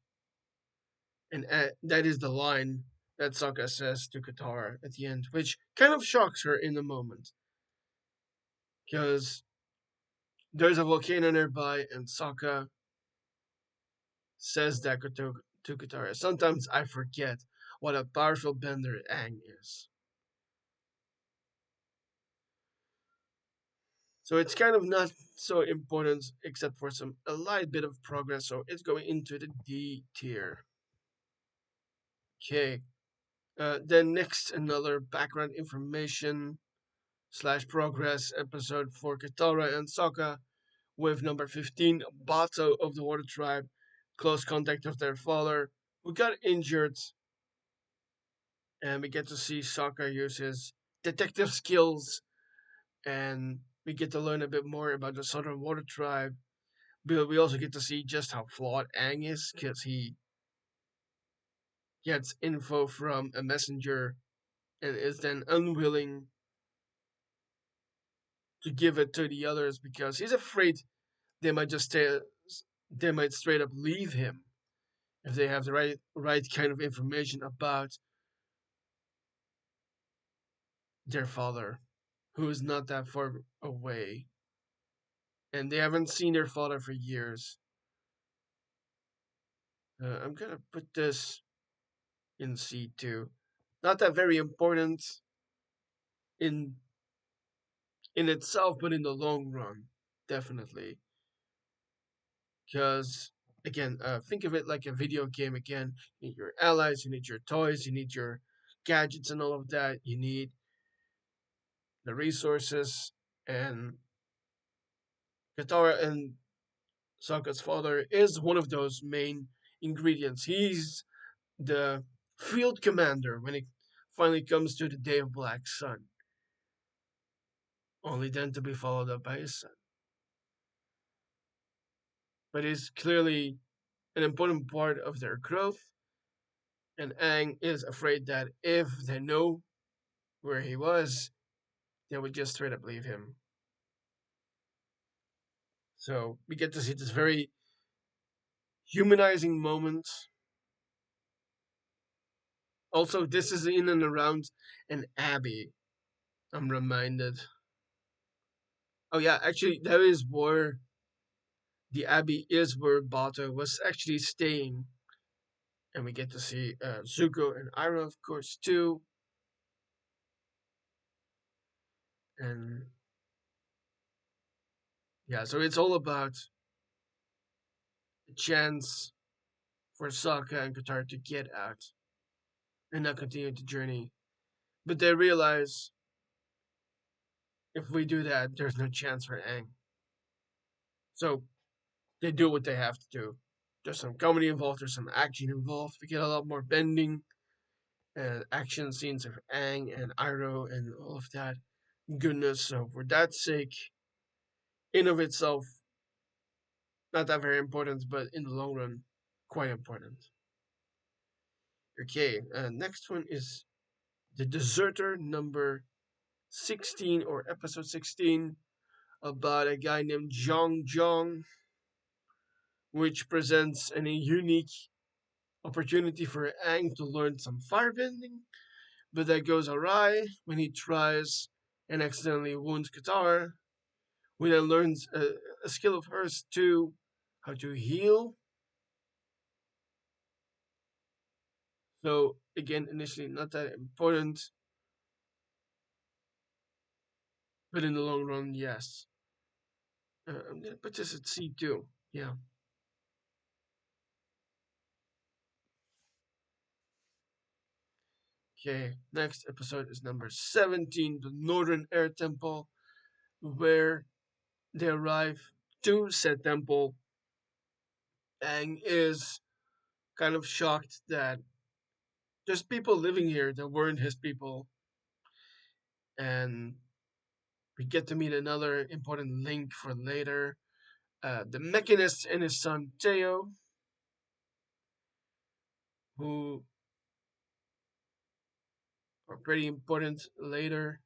And that is the line that Sokka says to Katara at the end, which kind of shocks her in the moment. Because there's a volcano nearby, and Sokka says that to Katara. Sometimes I forget what a powerful bender Aang is. So it's kind of not so important, except for a light bit of progress. So it's going into the D tier. Okay. Then next, another background information slash progress episode for Katara and Sokka with number 15, Bato of the Water Tribe, close contact of their father, who got injured, and we get to see Sokka use his detective skills, and we get to learn a bit more about the Southern Water Tribe. But we also get to see just how flawed Aang is, because he gets info from a messenger and is then unwilling to give it to the others because he's afraid they might just they might straight up leave him if they have the right kind of information about their father, who is not that far away, and they haven't seen their father for years. I'm gonna put this in C2. Not that very important in itself, but in the long run, definitely. Because again, think of it like a video game. Again, you need your allies, you need your toys, you need your gadgets, and all of that. You need the resources, and Katara and Sokka's father is one of those main ingredients. He's the field commander when it finally comes to the Day of Black Sun, only then to be followed up by his son. But he's clearly an important part of their growth, and Aang is afraid that if they know where he was, they would just straight up leave him. So we get to see this very humanizing moment. Also, this is in and around an abbey, I'm reminded. Oh yeah, actually, that is where the abbey is where Bato was actually staying, and we get to see Zuko and Iroh, of course, too. And yeah, so it's all about the chance for Sokka and Katara to get out and not continue the journey. But they realize if we do that, there's no chance for Aang. So they do what they have to do. There's some comedy involved, there's some action involved. We get a lot more bending and action scenes of Aang and Iroh and all of that goodness. So for that sake, in of itself, not that very important, but in the long run, quite important. Okay, next one is The Deserter, number 16 or episode 16, about a guy named Zhang Zhang, which presents a unique opportunity for Aang to learn some firebending, but that goes awry when he tries and accidentally wounds Katara. We then learns a skill of hers too, how to heal. So again, initially not that important, but in the long run, yes. I'm gonna put this at C2. Yeah. Okay. Next episode is number 17, the Northern Air Temple, where they arrive to said temple. Aang is kind of shocked that there's people living here that weren't his people, and we get to meet another important link for later. The Mechanist and his son Teo, who are pretty important later.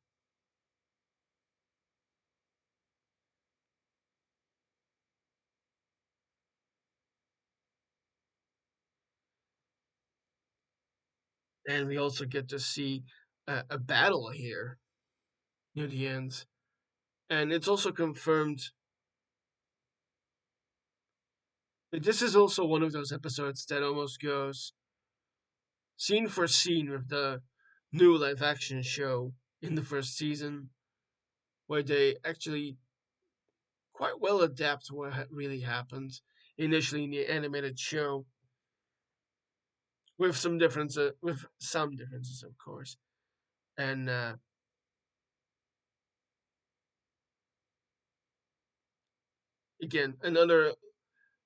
And we also get to see a battle here near the end. And it's also confirmed that this is also one of those episodes that almost goes scene for scene with the new live action show in the first season, where they actually quite well adapt to what really happened initially in the animated show, with some differences, of course. And again, another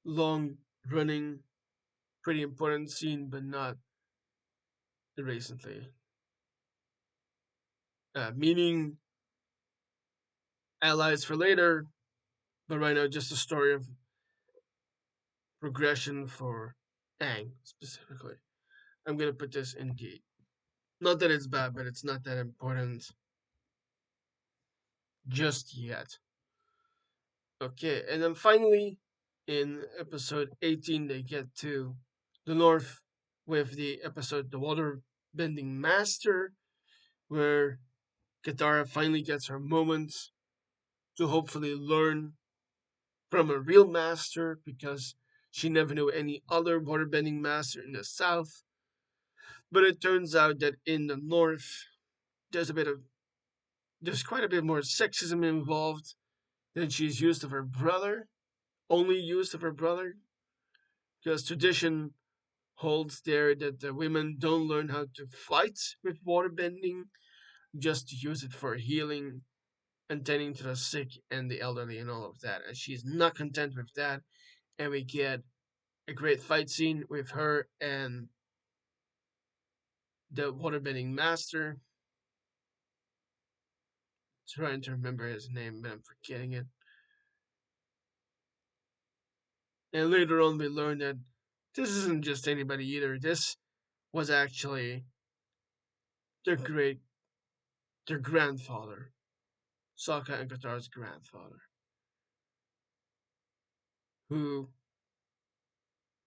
long running, pretty important scene, but not recently. Meaning allies for later, but right now just a story of progression for Aang specifically. I'm gonna put this in D. Not that it's bad, but it's not that important just yet. Okay, and then finally, in episode 18, they get to the north with the episode The Water Bending Master, where Katara finally gets her moment to hopefully learn from a real master because she never knew any other waterbending master in the south. But it turns out that in the north, there's a bit of there's quite a bit more sexism involved than she's used of her brother, only used of her brother, because tradition holds there that the women don't learn how to fight with waterbending, just to use it for healing and tending to the sick and the elderly and all of that. And she's not content with that, and we get a great fight scene with her and the waterbending master. Trying to remember his name, but I'm forgetting it. And later on, we learn that this isn't just anybody either. This was actually their great, their grandfather, Sokka and Katara's grandfather, who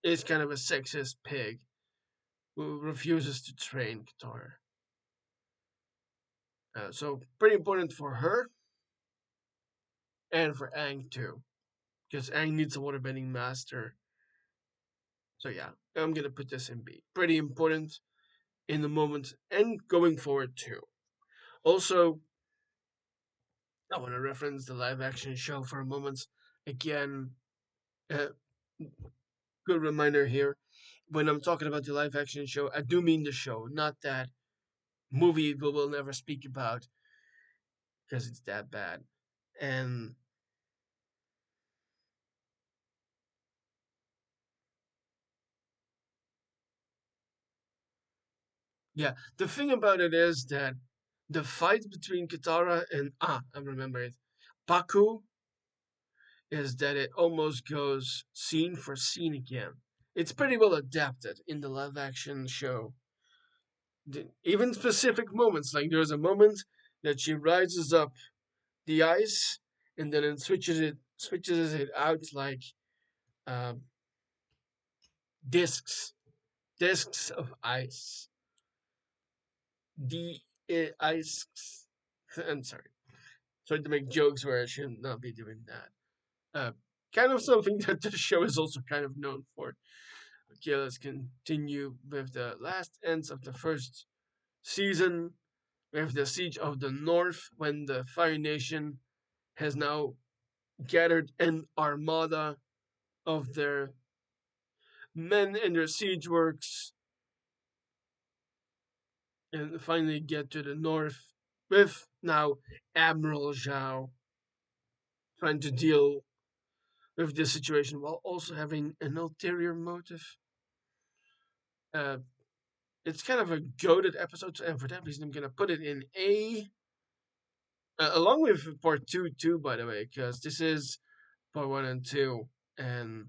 is kind of a sexist pig who refuses to train Katara. So pretty important for her and for Aang too, because Aang needs a waterbending master. So yeah, I'm gonna put this in B. Pretty important in the moment and going forward too. Also, I want to reference the live action show for a moment. Again, uh, good reminder here. When I'm talking about the live action show, I do mean the show, not that movie we will never speak about because it's that bad. And yeah, the thing about it is that the fight between Katara and I remember it, Baku, is that it almost goes scene for scene again. It's pretty well adapted in the live action show. Even specific moments, like there's a moment that she rises up the ice and then it switches it out like um, discs discs of ice. The ice. I'm sorry. Sorry to make jokes where I should not be doing that. Kind of something that the show is also kind of known for. Okay, let's continue with the last ends of the first season with the Siege of the North when the Fire Nation has now gathered an armada of their men and their siege works and finally get to the north with now Admiral Zhao trying to deal with this situation while also having an ulterior motive. Uh, it's kind of a goaded episode, and for that reason, I'm gonna put it in A, along with part two too. By the way, because this is part one and two, and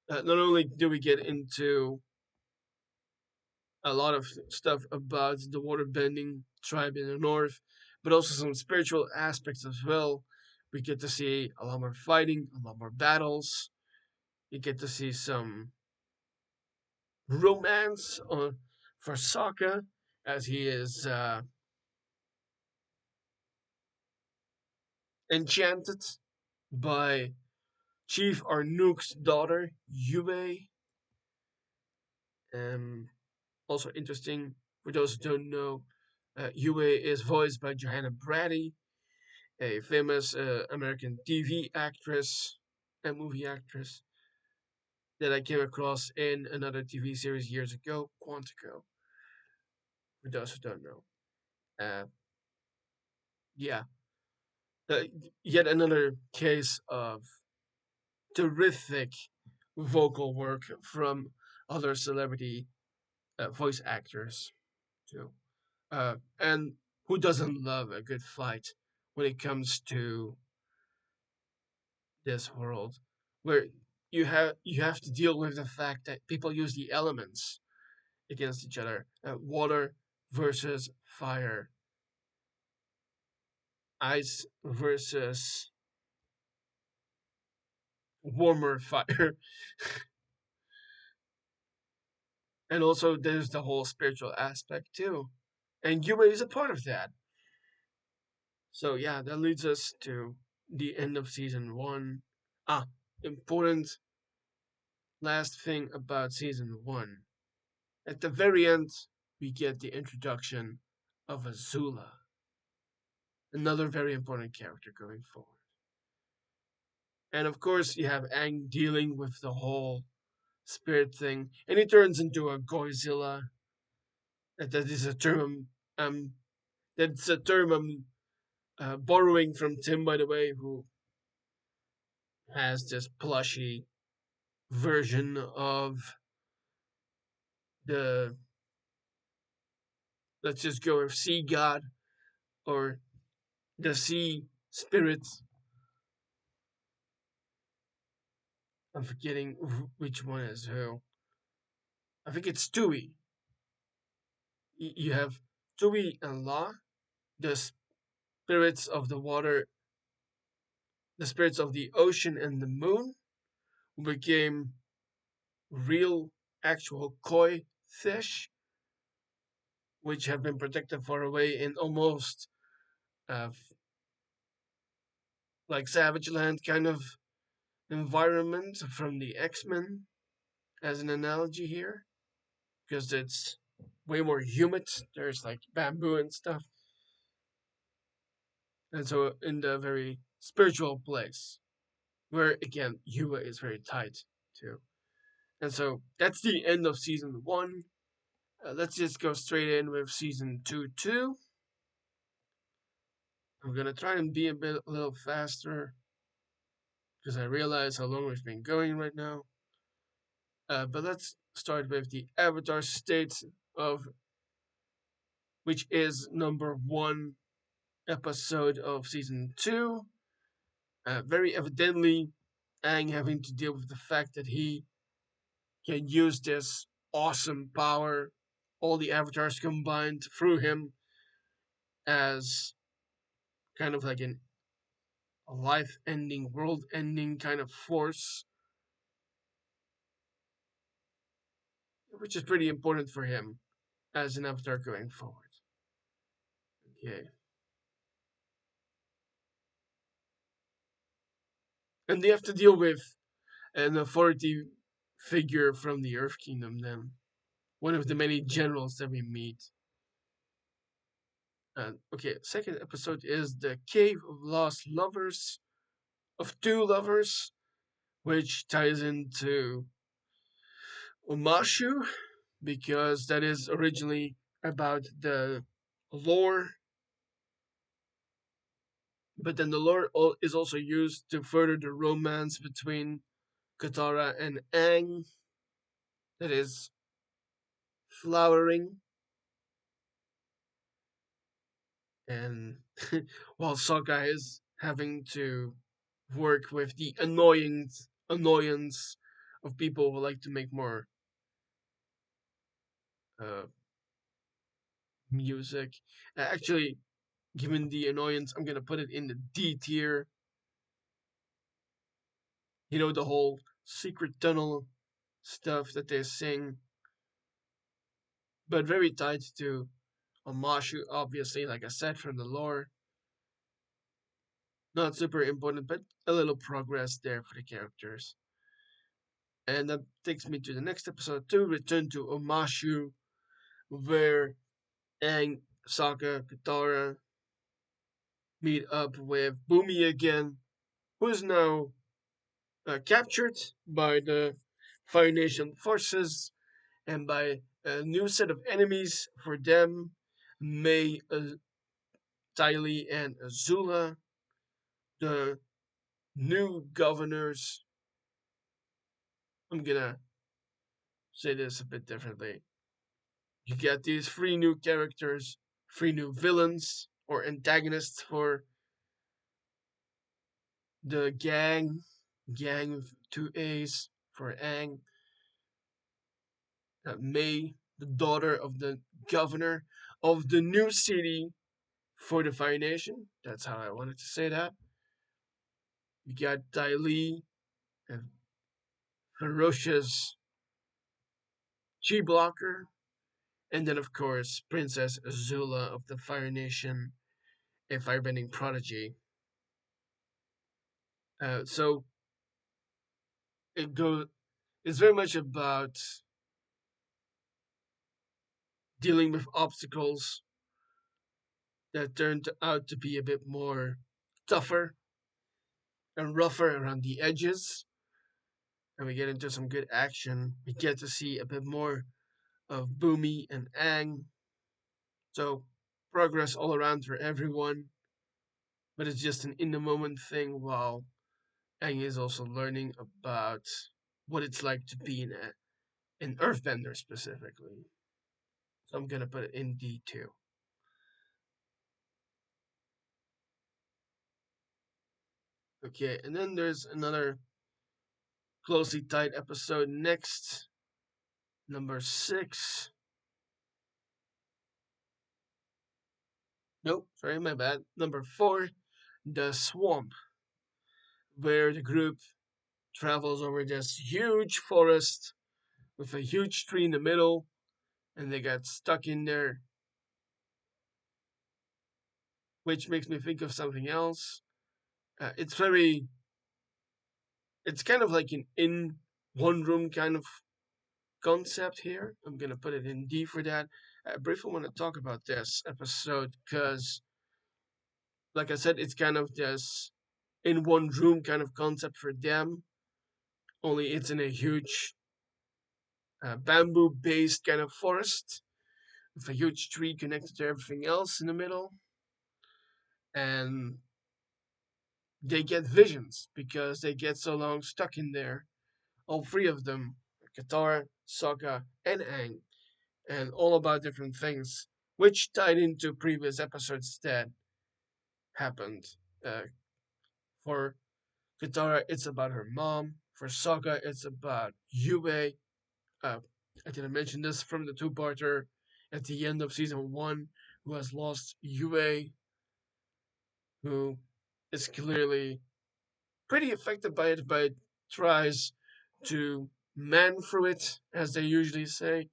not only do we get into a lot of stuff about the waterbending tribe in the north, but also some spiritual aspects as well. We get to see a lot more fighting, a lot more battles. You get to see some romance for Sokka, as he is enchanted by Chief Arnook's daughter, Yue. Also interesting, for those who don't know, Yue is voiced by Johanna Brady, a famous American TV actress and movie actress that I came across in another TV series years ago, Quantico, for those who don't know. Uh, yeah, uh, yet another case of terrific vocal work from other celebrity voice actors, too. And who doesn't love a good fight when it comes to this world, where you have to deal with the fact that people use the elements against each other. Water versus fire, ice versus warmer fire, and also there's the whole spiritual aspect too. And Yue is a part of that. So yeah, that leads us to the end of season one. Ah, important last thing about season one. At the very end, we get the introduction of Azula, another very important character going forward. And of course, you have Aang dealing with the whole spirit thing, and he turns into a Godzilla. That is a term. That's a term I'm borrowing from Tim, by the way, who has this plushy version of the, let's just go with sea god or the sea spirits. I'm forgetting which one is who. I think it's Tui. You have Tui and La, the spirits of the water, the spirits of the ocean and the moon, who became real, actual koi fish, which have been protected far away in almost uh, like Savage Land kind of environment from the X-Men, as an analogy here, because it's way more humid. There's like bamboo and stuff, and so in the very spiritual place, where again Yua is very tight too. And so that's the end of season one. Let's just go straight in with season two too. I'm gonna try and be a little faster because I realize how long we've been going right now. But let's start with the Avatar State of, which is number one episode of season two. Very evidently, Aang having to deal with the fact that he can use this awesome power, all the avatars combined through him, as kind of like a life ending, world ending kind of force, which is pretty important for him as an avatar going forward. Okay. And they have to deal with an authority figure from the Earth Kingdom, then. One of the many generals that we meet. Okay, second episode is The Cave of Lost Lovers, of Two Lovers, which ties into Omashu, because that is originally about the lore But then the lore is also used to further the romance between Katara and Aang that is flowering. And while Sokka is having to work with the annoyance of people who like to make more uh, music. Actually, given the annoyance, I'm gonna put it in the D tier. You know, the whole secret tunnel stuff that they sing, but very tied to Omashu, obviously, like I said, from the lore. Not super important, but a little progress there for the characters. And that takes me to the next episode to Return to Omashu, where Aang, Sokka, Katara meet up with Bumi again, who is now captured by the Fire Nation forces and by a new set of enemies for them, May, Tylee, and Azula, the new governors. I'm gonna say this a bit differently. You get these three new characters, three new villains or antagonists for the gang with two A's for Aang, May, the daughter of the governor of the new city for the Fire Nation. That's how I wanted to say that. You got Dai Li, a ferocious Chi blocker, and then of course Princess Azula of the Fire Nation, a firebending prodigy. So it goes. It's very much about dealing with obstacles that turned out to be a bit more tougher and rougher around the edges. And we get into some good action. We get to see a bit more of Boomy and Aang. So progress all around for everyone, but it's just an in the moment thing while Aang is also learning about what it's like to be an earthbender specifically. So I'm gonna put it in D2. Okay, and then there's another closely tied episode next, number 6. Nope, sorry, my bad. Number 4, The Swamp, where the group travels over this huge forest with a huge tree in the middle, and they got stuck in there, which makes me think of something else. It's very, it's kind of like an in one room kind of concept here. I'm gonna put it in D for that. I briefly want to talk about this episode because, like I said, it's kind of this in one room kind of concept for them. Only it's in a huge bamboo based kind of forest with a huge tree connected to everything else in the middle. And they get visions because they get so long stuck in there. All three of them, Katara, Sokka, and Aang, and all about different things, which tied into previous episodes that happened. Uh, for Katara, it's about her mom. For Sokka, it's about Yue. Uh, I didn't mention this from the two-parter at the end of season 1, who has lost Yue, who is clearly pretty affected by it, but tries to man through it, as they usually say,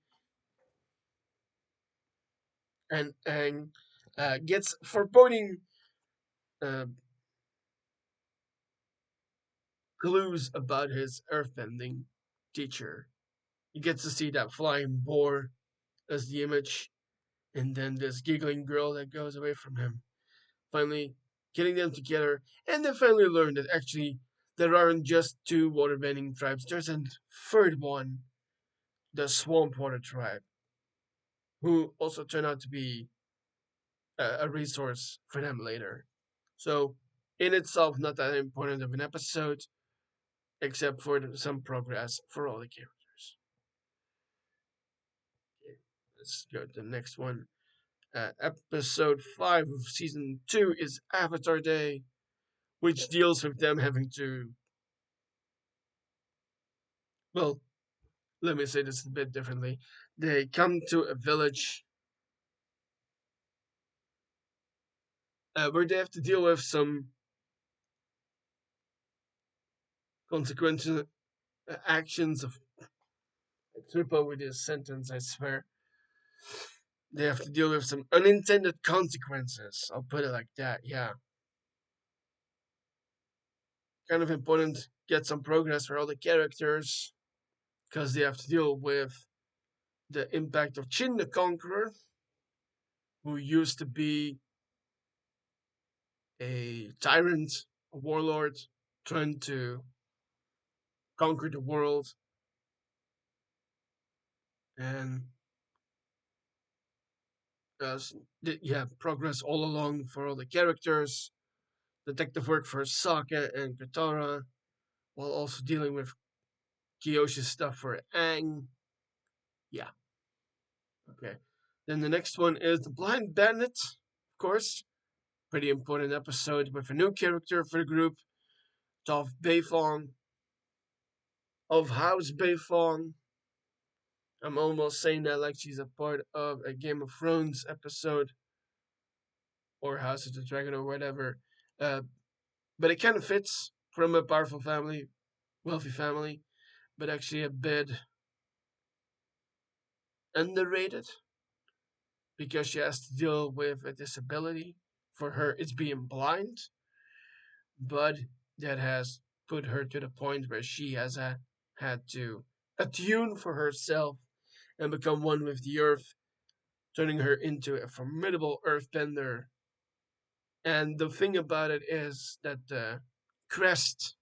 and gets foreboding uh, clues about his earthbending teacher. He gets to see that flying boar as the image, and then this giggling girl that goes away from him. Finally, getting them together, and they finally learn that actually there aren't just two waterbending tribes. There's a third one, the Swamp Water tribe, who also turn out to be a resource for them later. So in itself not that important of an episode, except for some progress for all the characters. Okay, let's go to the next one. Episode 5 of season 2 is Avatar Day, which deals with them having to, well, let me say this a bit differently. They come to a village where they have to deal with some consequential actions of. I trip over this sentence, I swear. They have to deal with some unintended consequences. I'll put it like that, yeah. Kind of important, get some progress for all the characters, because they have to deal with the impact of Chin the Conqueror, who used to be a tyrant, a warlord, trying to conquer the world, and uh, yeah, progress all along for all the characters, detective work for Sokka and Katara, while also dealing with Kyoshi's stuff for Aang. Yeah, okay. Then the next one is The Blind Bandit, of course. Pretty important episode with a new character for the group, Toph Beifong of House Beifong. I'm almost saying that like she's a part of a Game of Thrones episode or House of the Dragon or whatever. Uh, but it kind of fits from a powerful family, wealthy family, but actually a bit underrated because she has to deal with a disability. For her, it's being blind, but that has put her to the point where she has had to attune for herself and become one with the earth, turning her into a formidable earthbender. And the thing about it is that the crest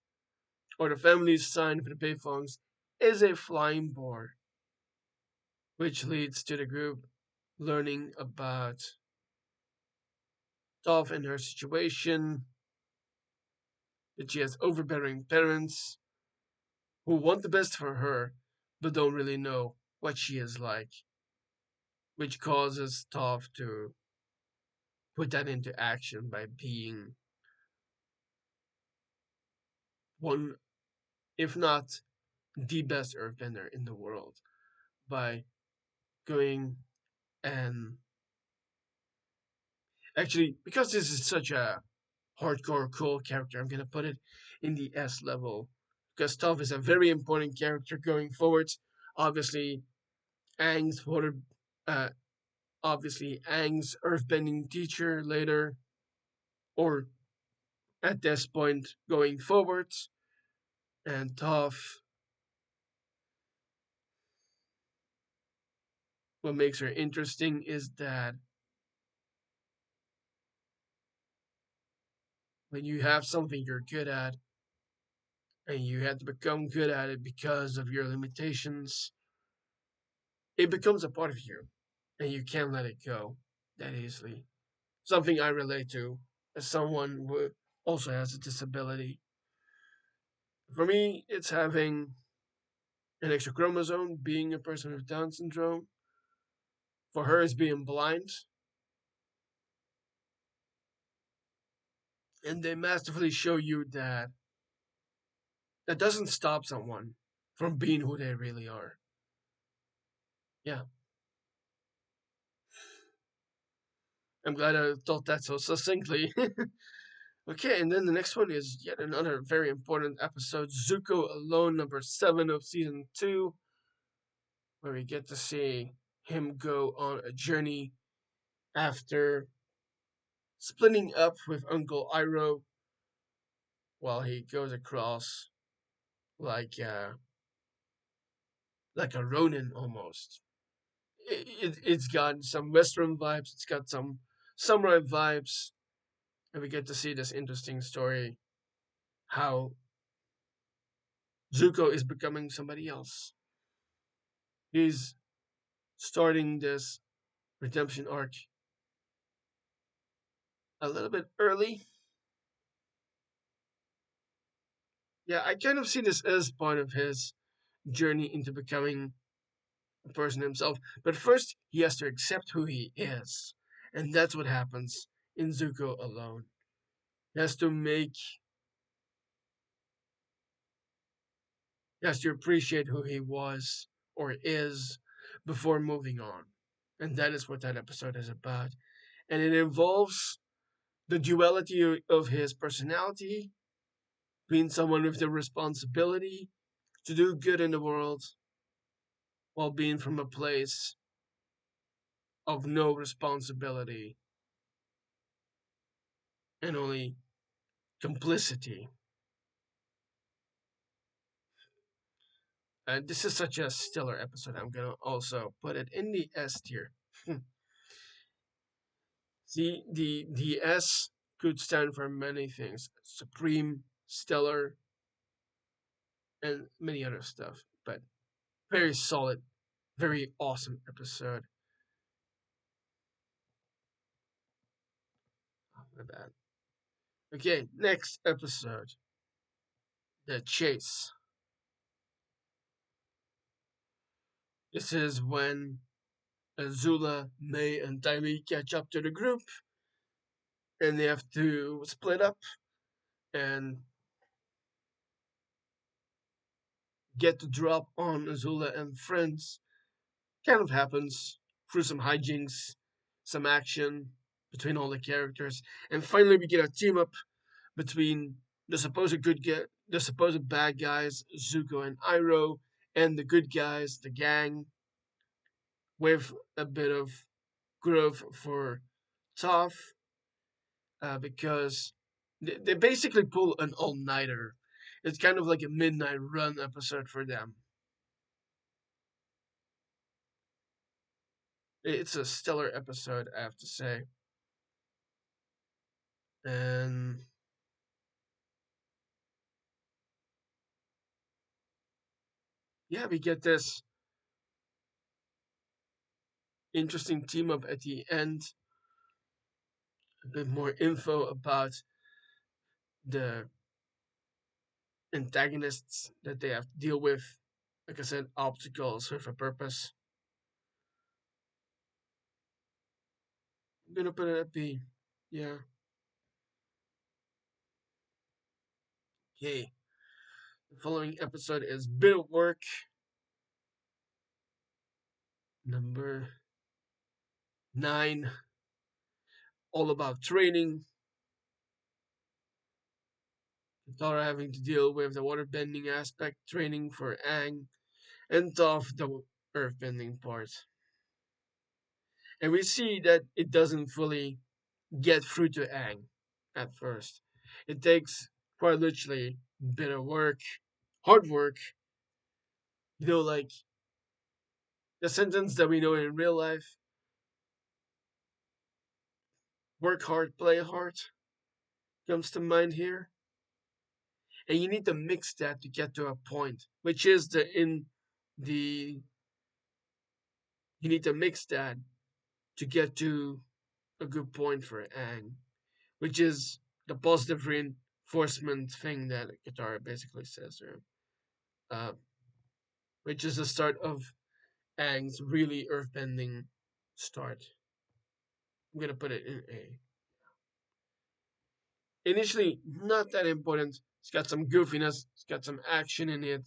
or the family sign for the Beifongs is a flying boar, which leads to the group learning about Toph and her situation, that she has overbearing parents who want the best for her but don't really know what she is like, which causes Toph to put that into action by being one, if not the best earthbender in the world, by going and actually, because this is such a hardcore cool character, I'm gonna put it in the S level. Because Toph is a very important character going forward. Obviously, Aang's water, uh, obviously Aang's earthbending teacher later, or at this point going forward, and Toph. What makes her interesting is that when you have something you're good at, and you have to become good at it because of your limitations, it becomes a part of you, and you can't let it go that easily. Something I relate to as someone who also has a disability. For me, it's having an extra chromosome, being a person with Down syndrome. For her, it's being blind. And they masterfully show you that that doesn't stop someone from being who they really are. Yeah, I'm glad I thought that so succinctly. Okay, and then the next one is yet another very important episode, Zuko Alone, number 7 of season 2, where we get to see him go on a journey after splitting up with Uncle Iroh while he goes across like uh, like a Ronin almost. It's got some Western vibes, it's got some samurai vibes, and we get to see this interesting story how Zuko is becoming somebody else. He's starting this redemption arc a little bit early, Yeah, I kind of see this as part of his journey into becoming a person himself. But first, he has to accept who he is. And that's what happens in Zuko alone. He has to make, he has to appreciate who he was or is before moving on. And that is what that episode is about. And it involves the duality of his personality, being someone with the responsibility to do good in the world while being from a place of no responsibility and only complicity. This is such a stellar episode. I'm gonna also put it in the S tier. See, the S could stand for many things: supreme, stellar, and many other stuff. But very solid, very awesome episode. Oh, my bad. Okay, next episode, the chase. This is when Azula, May, and Tylee catch up to the group, and they have to split up and get the drop on Azula and friends. Kind of happens through some hijinks, some action between all the characters, and finally we get a team up between the supposed bad guys, Zuko and Iroh, and the good guys, the gang, with a bit of growth for Toph, because they basically pull an all-nighter. It's kind of like a midnight run episode for them. It's a stellar episode, I have to say. And yeah, we get this interesting team up at the end. A bit more info about the antagonists that they have to deal with. Like I said, obstacles serve a purpose. I'm gonna put it at B. Yeah. Okay. The following episode is Bit of Work, number 9, all about training. Katara having to deal with the waterbending aspect, training for Aang, and Toph the earthbending part. And we see that it doesn't fully get through to Aang at first. It takes quite literally a bit of work, hard work, like the sentence that we know in real life: work hard, play hard, comes to mind here. And you need to mix that to get to a point, which is the you need to mix that to get to a good point for Aang, which is the positive reinforcement thing that Katara basically says there, uh, which is the start of Aang's really earthbending start. I'm gonna put it in A. Initially, not that important. It's got some goofiness, it's got some action in it,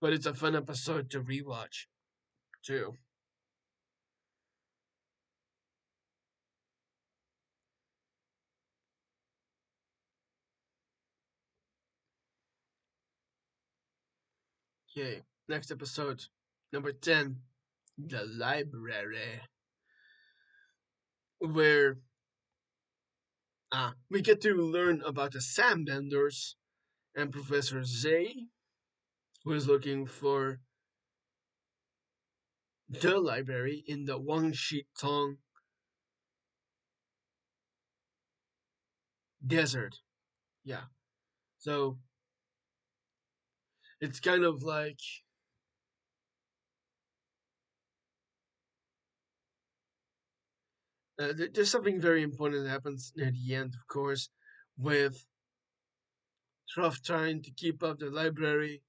but it's a fun episode to rewatch too. Okay, next episode, number 10, The Library, where we get to learn about the Sandbenders and Professor Zay, who is looking for the library in the Wang Shi Tong desert. Yeah, so it's kind of like there's something very important that happens near the end, of course, with rough trying to keep up the library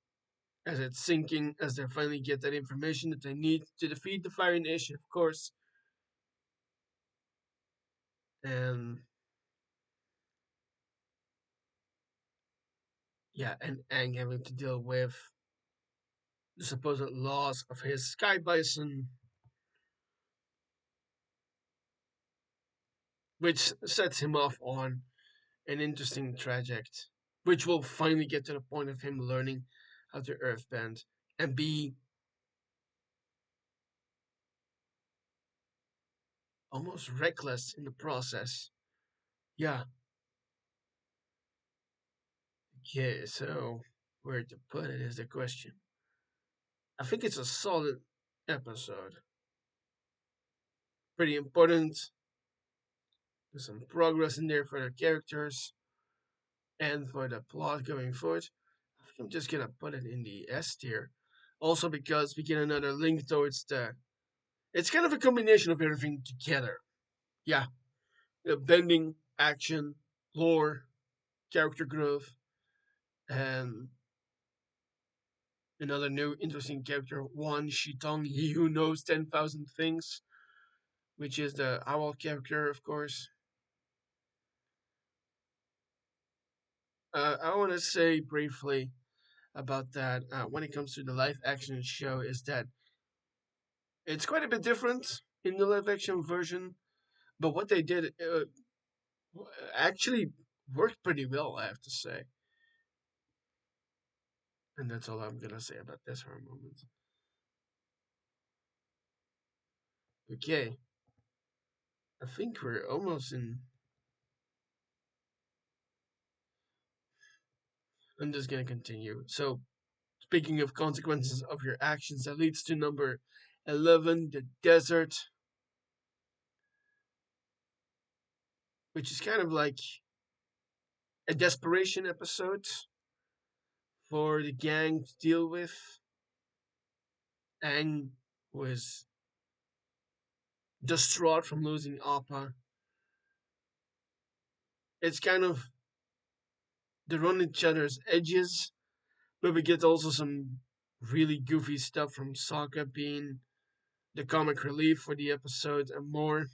as it's sinking, as they finally get that information that they need to defeat the Fire Nation, of course. And yeah, and Aang having to deal with the supposed loss of his sky bison, which sets him off on an interesting trajectory, which will finally get to the point of him learning how to earthbend and be almost reckless in the process. Yeah, yeah, so where to put it is the question. I think it's a solid episode. Pretty important. There's some progress in there for the characters and for the plot going forward. I think I'm just gonna put it in the S tier. Also because we get another link towards the. It's kind of a combination of everything together. Yeah, the bending, action, lore, character growth, and another new interesting character, Wan Shitong, he who knows 10,000 things, which is the owl character, of course. I want to say briefly about that when it comes to the live action show is that it's quite a bit different in the live action version, but what they did actually worked pretty well, I have to say. And that's all I'm gonna say about this for a moment. Okay, I think we're almost in. I'm just gonna continue. So, speaking of consequences of your actions, that leads to number 11, the desert, which is kind of like a desperation episode for the gang to deal with. Aang was distraught from losing Appa. It's kind of they're on each other's edges, but we get also some really goofy stuff from Sokka being the comic relief for the episode and more.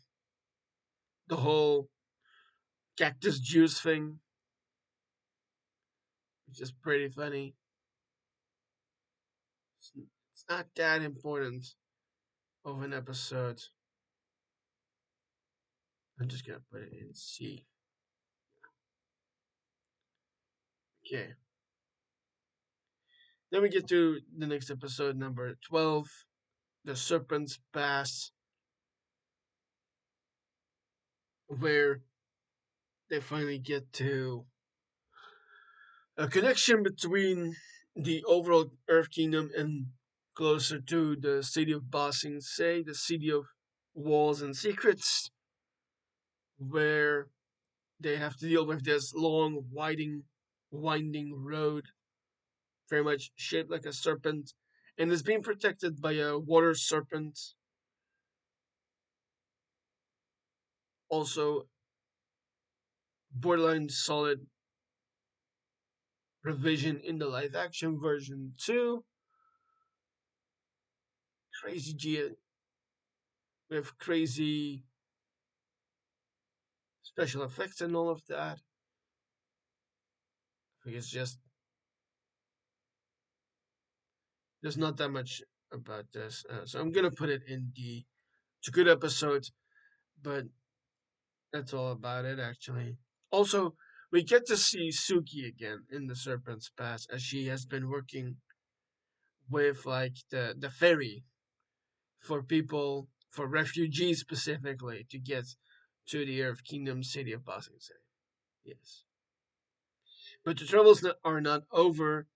The whole cactus juice thing, which is pretty funny. It's not that important of an episode. I'm just gonna put it in C. Okay. Then we get to the next episode, number 12, The Serpent's Pass, where they finally get to a connection between the overall Earth Kingdom and closer to the city of Ba Sing Se, the city of walls and secrets, where they have to deal with this long, winding road, very much shaped like a serpent, and is being protected by a water serpent. Also, borderline solid revision in the live action version too. Crazy G with crazy special effects and all of that. I think it's just there's not that much about this, so I'm gonna put it in D. It's a good episode, but that's all about it actually. Also, we get to see Suki again in the Serpent's Pass as she has been working with like the ferry for people for refugees specifically to get to the Earth Kingdom city of Ba Sing Se. Yes. But the troubles are not over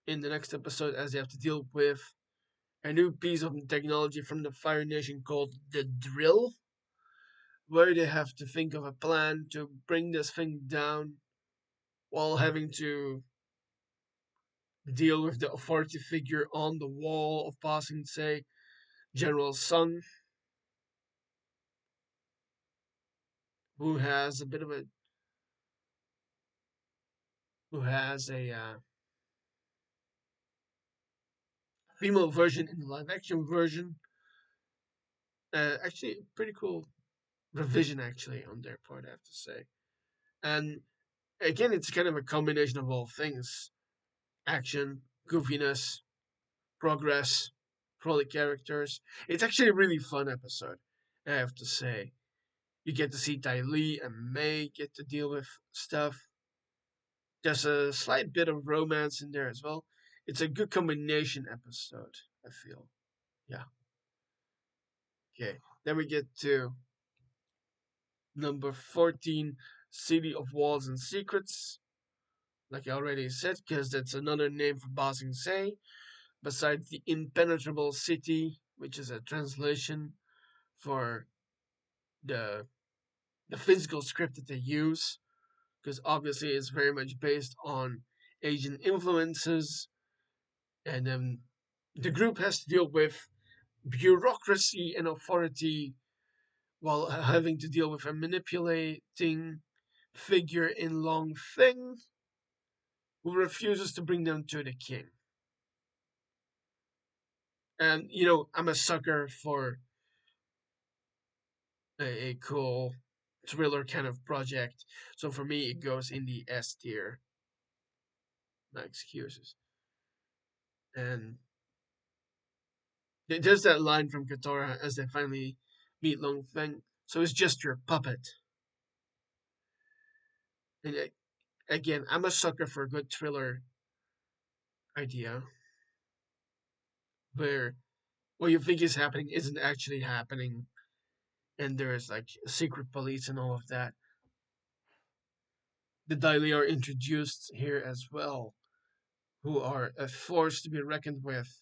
in the next episode as they have to deal with a new piece of technology from the Fire Nation called the Drill, where they have to think of a plan to bring this thing down while having to deal with the authority figure on the wall of Ba Sing Se, General Sun, who has a bit of a who has a female version in the live action version. Actually, pretty cool revision actually on their part, I have to say. And again, it's kind of a combination of all things: action, goofiness, progress, frolic characters. It's actually a really fun episode, I have to say. You get to see Ty Lee and May get to deal with stuff. There's a slight bit of romance in there as well. It's a good combination episode, I feel. Yeah. Okay. Then we get to number 14, City of Walls and Secrets. Like I already said, because that's another name for Ba Sing Se, besides the Impenetrable City, which is a translation for the the physical script that they use, because obviously it's very much based on Asian influences, and then the group has to deal with bureaucracy and authority while having to deal with a manipulating figure in Long Thing who refuses to bring them to the king. And I'm a sucker for a cool thriller kind of project. So for me, it goes in the S tier. No excuses. And there's that line from Katara as they finally meet Long Feng. So it's just your puppet. And again, I'm a sucker for a good thriller idea where what you think is happening isn't actually happening, and there's like secret police and all of that. The Daily are introduced here as well, who are a force to be reckoned with.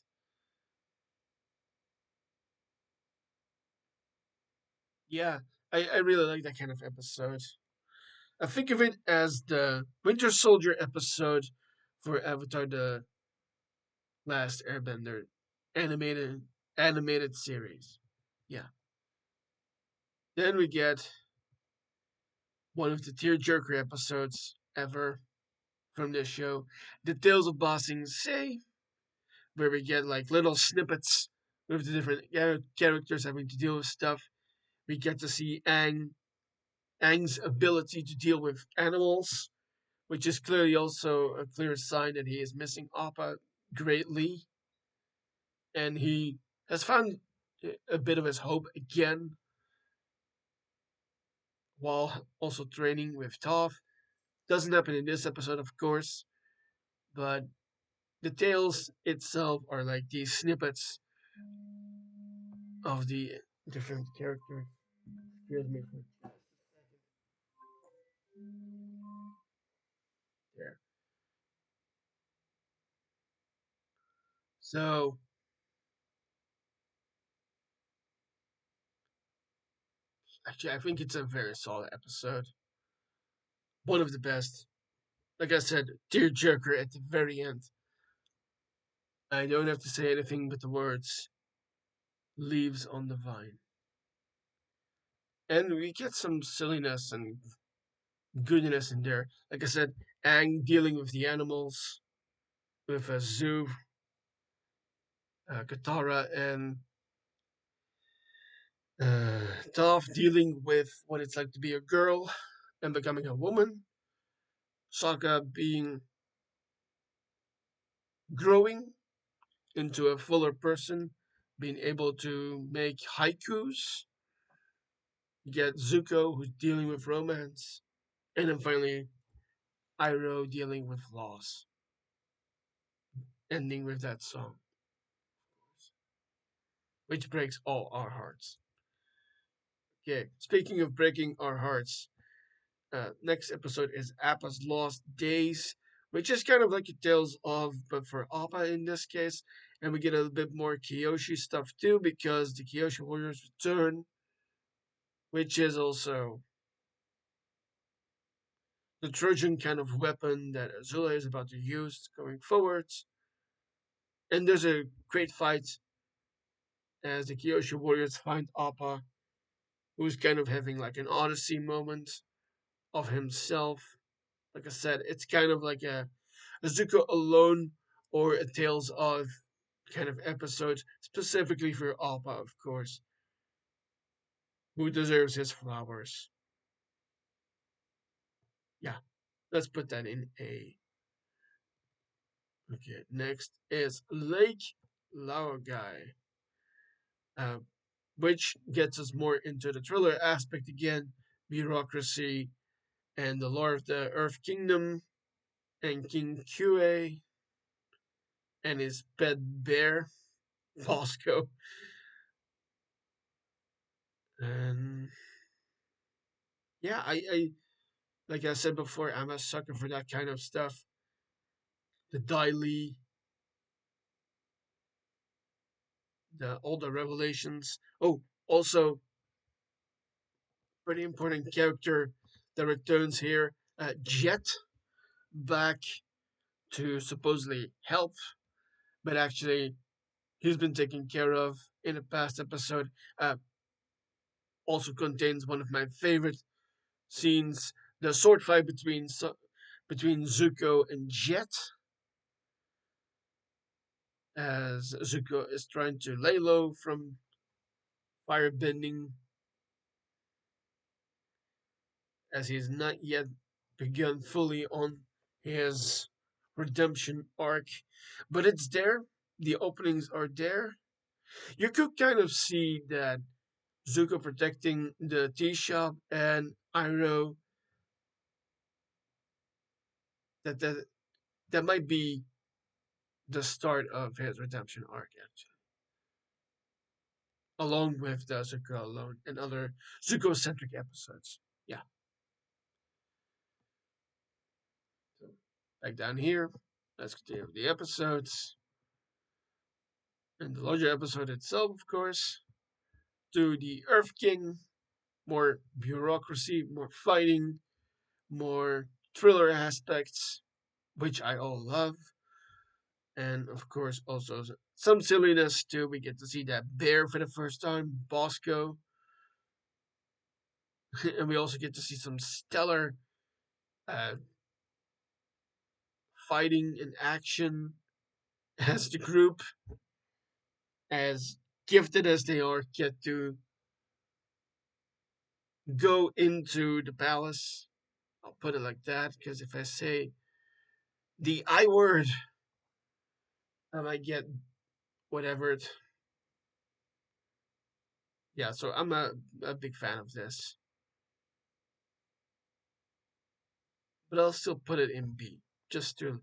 Yeah, I really like that kind of episode. I think of it as the Winter Soldier episode for Avatar: The Last Airbender animated series. Yeah. Then we get one of the tearjerker episodes ever from this show, The Tales of Ba Sing Se, where we get like little snippets with the different characters having to deal with stuff. We get to see Aang's ability to deal with animals, which is clearly also a clear sign that he is missing Appa greatly, and he has found a bit of his hope again while also training with Toph. Doesn't happen in this episode, of course, but the tales itself are like these snippets of the different characters. Excuse me for there. So actually, I think it's a very solid episode. One of the best. Like I said, tearjerker at the very end. I don't have to say anything but the words "leaves on the vine," and we get some silliness and goodness in there. Like I said, Aang dealing with the animals, with a zoo, Katara, and Toph dealing with what it's like to be a girl and becoming a woman. Sokka being growing into a fuller person, being able to make haikus. You get Zuko who's dealing with romance, and then finally Iroh dealing with loss, ending with that song, which breaks all our hearts. Okay, speaking of breaking our hearts, next episode is Appa's Lost Days, which is kind of like a Tales of, but for Appa in this case. And we get a little bit more Kyoshi stuff too, because the Kyoshi Warriors return, which is also the Trojan kind of weapon that Azula is about to use going forward. And there's a great fight as the Kyoshi Warriors find Appa, who's kind of having like an odyssey moment of himself. Like I said, it's kind of like a Zuko alone or a Tales of kind of episode, specifically for Appa, of course, who deserves his flowers. Yeah, let's put that in A. Okay, next is Lake Laogai, uh, which gets us more into the thriller aspect again, bureaucracy, and the lore of the Earth Kingdom, and King Qa and his pet bear, Bosco. And yeah, I like I said before, I'm a sucker for that kind of stuff. The daily, the all the revelations. Oh, also pretty important character that returns here, Jet, back to supposedly help, but actually he's been taken care of in a past episode. Uh, Also contains one of my favorite scenes, the sword fight between Zuko and Jet, as Zuko is trying to lay low from firebending, as he has not yet begun fully on his redemption arc. But it's there. The openings are there. You could kind of see that Zuko protecting the tea shop and Iroh, that that might be the start of his redemption arc, actually, along with the Zuko alone and other Zuko centric episodes. Yeah. So back down here, let's continue with the episodes and the larger episode itself, of course. To the Earth King, more bureaucracy, more fighting, more thriller aspects, which I all love. And of course, also some silliness too. We get to see that bear for the first time, Bosco. And we also get to see some stellar uh, fighting in action as the group, as gifted as they are, get to go into the palace. I'll put it like that because if I say the I word, I might get whatever it. Yeah, so I'm a big fan of this, but I'll still put it in B just to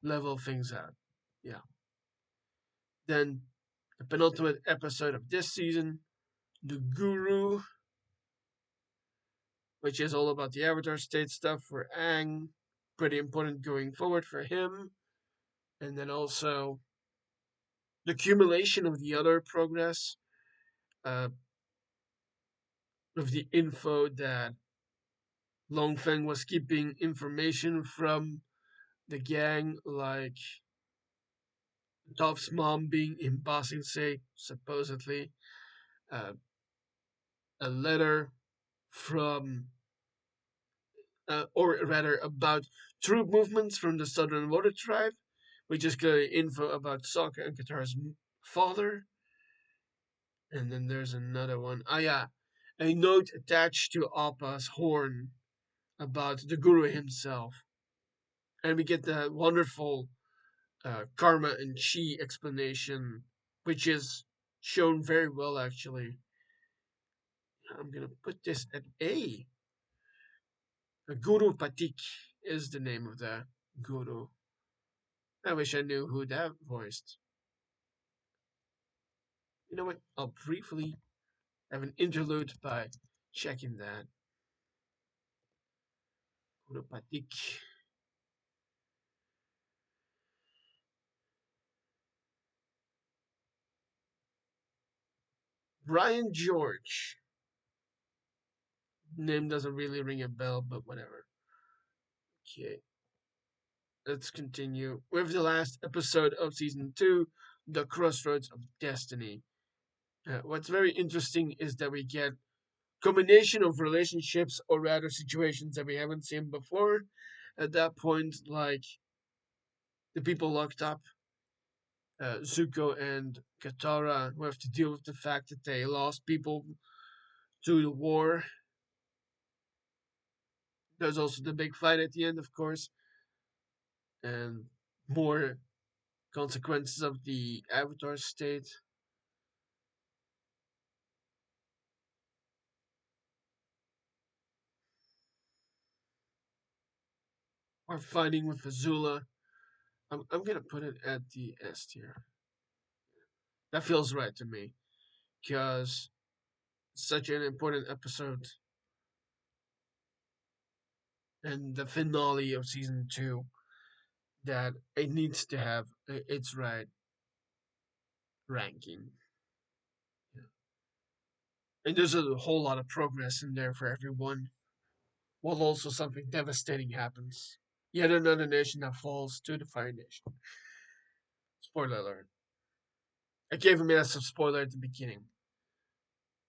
level things out. Yeah. Then the penultimate episode of this season, the Guru, which is all about the Avatar State stuff for Aang. Pretty important going forward for him. And then also the accumulation of the other progress, uh, of the info that Longfeng was keeping information from the gang, like Toph's mom being in Bossing Say, supposedly, uh, a letter from, or rather, about troop movements from the Southern Water Tribe, which is getting info about Sokka and Katara's father. And then there's another one. Ah, yeah, a note attached to Appa's horn about the Guru himself. And we get the wonderful karma and chi explanation, which is shown very well, actually. I'm going to put this at A. Guru Patik is the name of the guru. I wish I knew who that voiced. You know what? I'll briefly have an interlude by checking that. Guru Patik. Brian George. Name doesn't really ring a bell, but whatever. Okay, let's continue with the last episode of season 2, The Crossroads of Destiny. What's very interesting is that we get combination of relationships, or rather situations that we haven't seen before. at that point, like the people locked up, Zuko and Katara, who have to deal with the fact that they lost people to the war. There's also the big fight at the end, of course, and more consequences of the Avatar state. Or fighting with Azula. I'm gonna put it at the S tier. That feels right to me, because such an important episode and the finale of season 2 that it needs to have its right ranking. Yeah. And there's a whole lot of progress in there for everyone, while also something devastating happens. Yet another nation that falls to the Fire Nation. Spoiler alert. I gave a massive spoiler at the beginning,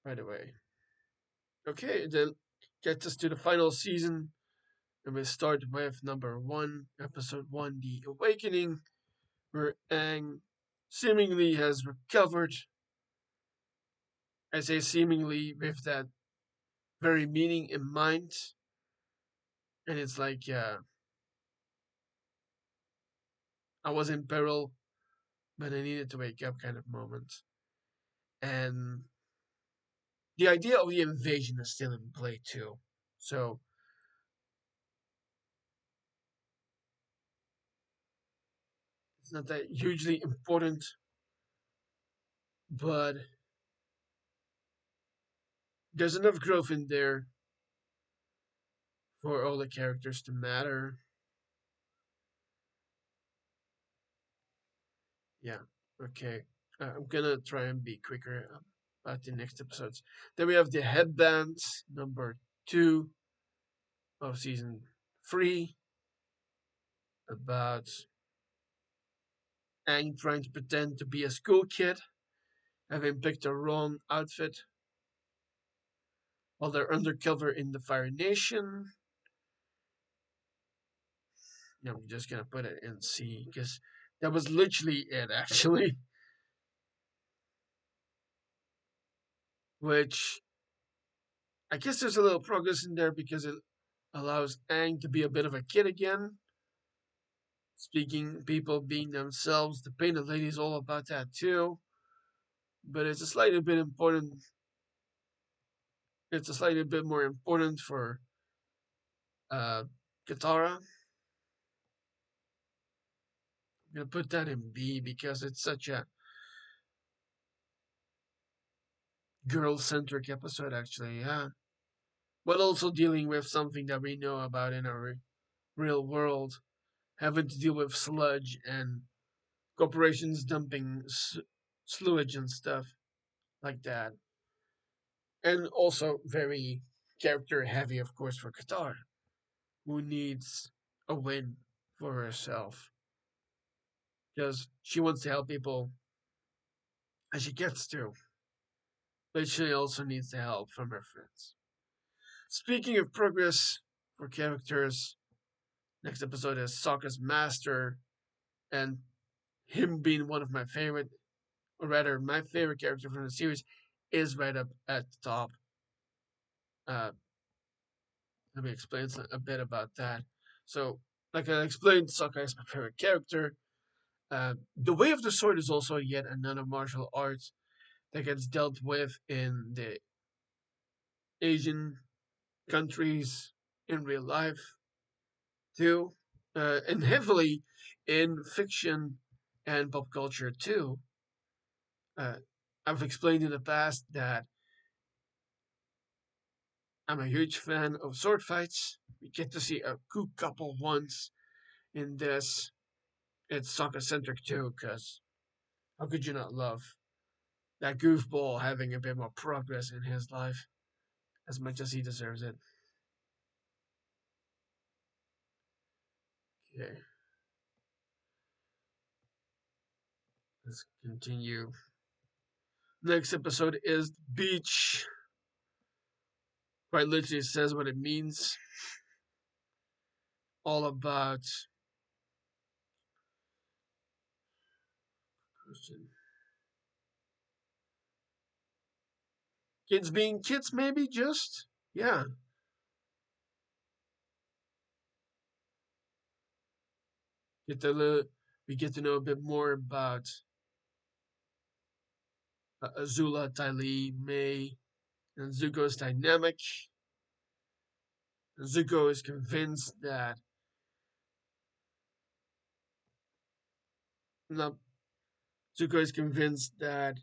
by the way. Okay, then gets us to the final season, and we start with number 1, episode 1, The Awakening, where Aang seemingly has recovered. I say seemingly with that very meaning in mind, and it's like, I was in peril, but I needed to wake up kind of moment. And the idea of the invasion is still in play too. So it's not that hugely important, but there's enough growth in there for all the characters to matter. Yeah, okay. I'm gonna try and be quicker about the next episodes. Then we have the headbands, number 2 of season 3, about Aang trying to pretend to be a school kid, having picked the wrong outfit while they're undercover in the Fire Nation. I'm just gonna put it in C because that was literally it, actually. Which I guess there's a little progress in there because it allows Aang to be a bit of a kid again. Speaking people being themselves, the Painted Lady is all about that too. But it's a slightly bit important. It's a slightly bit more important for uh, Katara. I'm gonna put that in B because it's such a girl-centric episode, actually. Yeah, but also dealing with something that we know about in our real world, having to deal with sludge and corporations dumping sludge and stuff like that. And also very character heavy, of course, for Qatar, who needs a win for herself because she wants to help people as she gets to, but she also needs the help from her friends. Speaking of progress for characters, next episode is Sokka's master, and him being one of my favorite, or rather, my favorite character from the series, is right up at the top. Uh, Let me explain a bit about that. So, like I explained, Sokka is my favorite character. The Way of the Sword is also yet another martial art that gets dealt with in the Asian countries in real life too, and heavily in fiction and pop culture too. Uh, I've explained in the past that I'm a huge fan of sword fights. We get to see a cool couple once in this. It's soccer centric too, because how could you not love that goofball having a bit more progress in his life as much as he deserves it? Okay, let's continue. Next episode is Beach. Quite literally says what it means. all about kids being kids, maybe just yeah. Get to we get to know a bit more about Azula, Ty Lee, May, and Zuko's dynamic. Zuko is convinced that no, Zuko is convinced that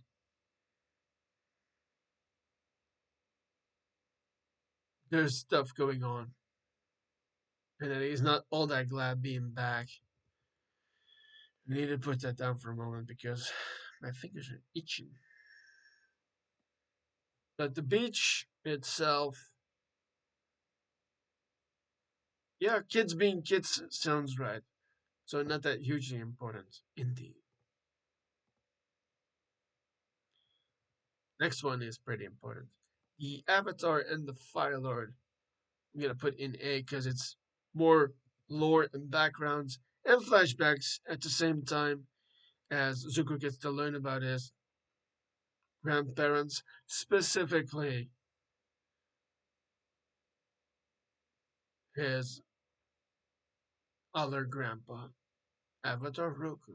there's stuff going on, and that he's not all that glad being back. I need to put that down for a moment because my fingers are itching. But the beach itself, yeah, kids being kids sounds right. So not that hugely important, indeed. Next one is pretty important. The Avatar and the Fire Lord. I'm gonna put in A because it's more lore and backgrounds and flashbacks at the same time as Zuko gets to learn about his grandparents, specifically his other grandpa, Avatar Roku.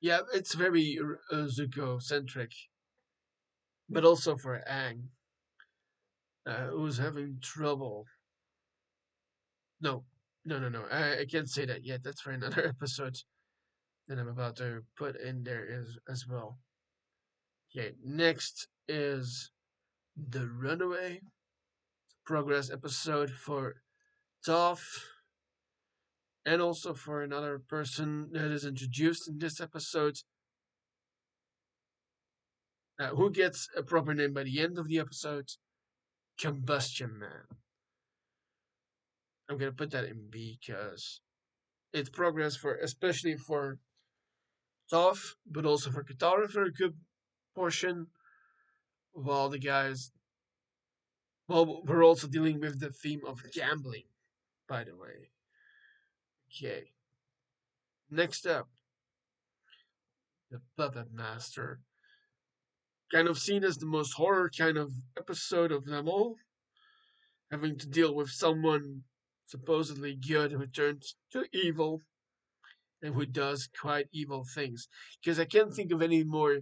Yeah, it's very Zuko centric, but also for Aang, who's having trouble. No, no. I can't say that yet. That's for another episode that I'm about to put in there as well. Okay, next is The Runaway progress episode for Toph, and also for another person that is introduced in this episode, who gets a proper name by the end of the episode, Combustion Man. I'm gonna put that in B because it's progress for, especially for Toph, but also for Katara for a good portion, while the guys, well, we're also dealing with the theme of gambling, by the way. Okay, next up, the Puppet Master. Kind of seen as the most horror kind of episode of them all, having to deal with someone supposedly good who turns to evil and who does quite evil things. Because I can't think of any more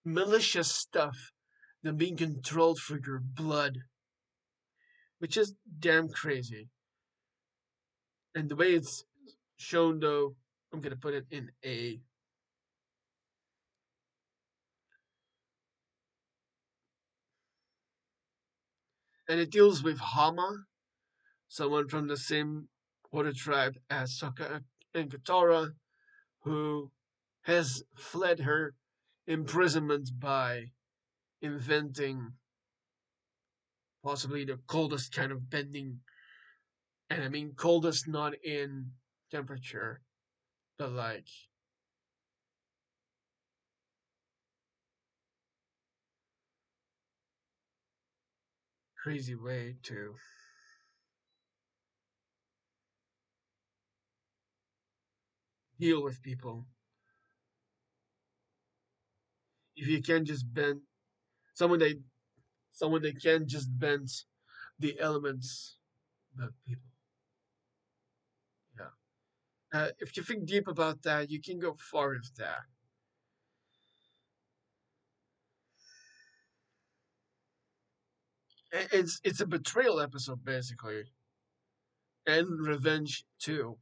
malicious stuff than being controlled for your blood, which is damn crazy. And the way it's shown, though, I'm gonna put it in A. And it deals with Hama, someone from the same water tribe as Sokka and Katara, who has fled her imprisonment by inventing possibly the coldest kind of bending. And I mean coldest not in temperature, but like crazy way to deal with people. If you can just bend someone they someone that can just bend the elements, but people. Yeah. If you think deep about that, you can go far with that. It's a betrayal episode basically, and revenge too.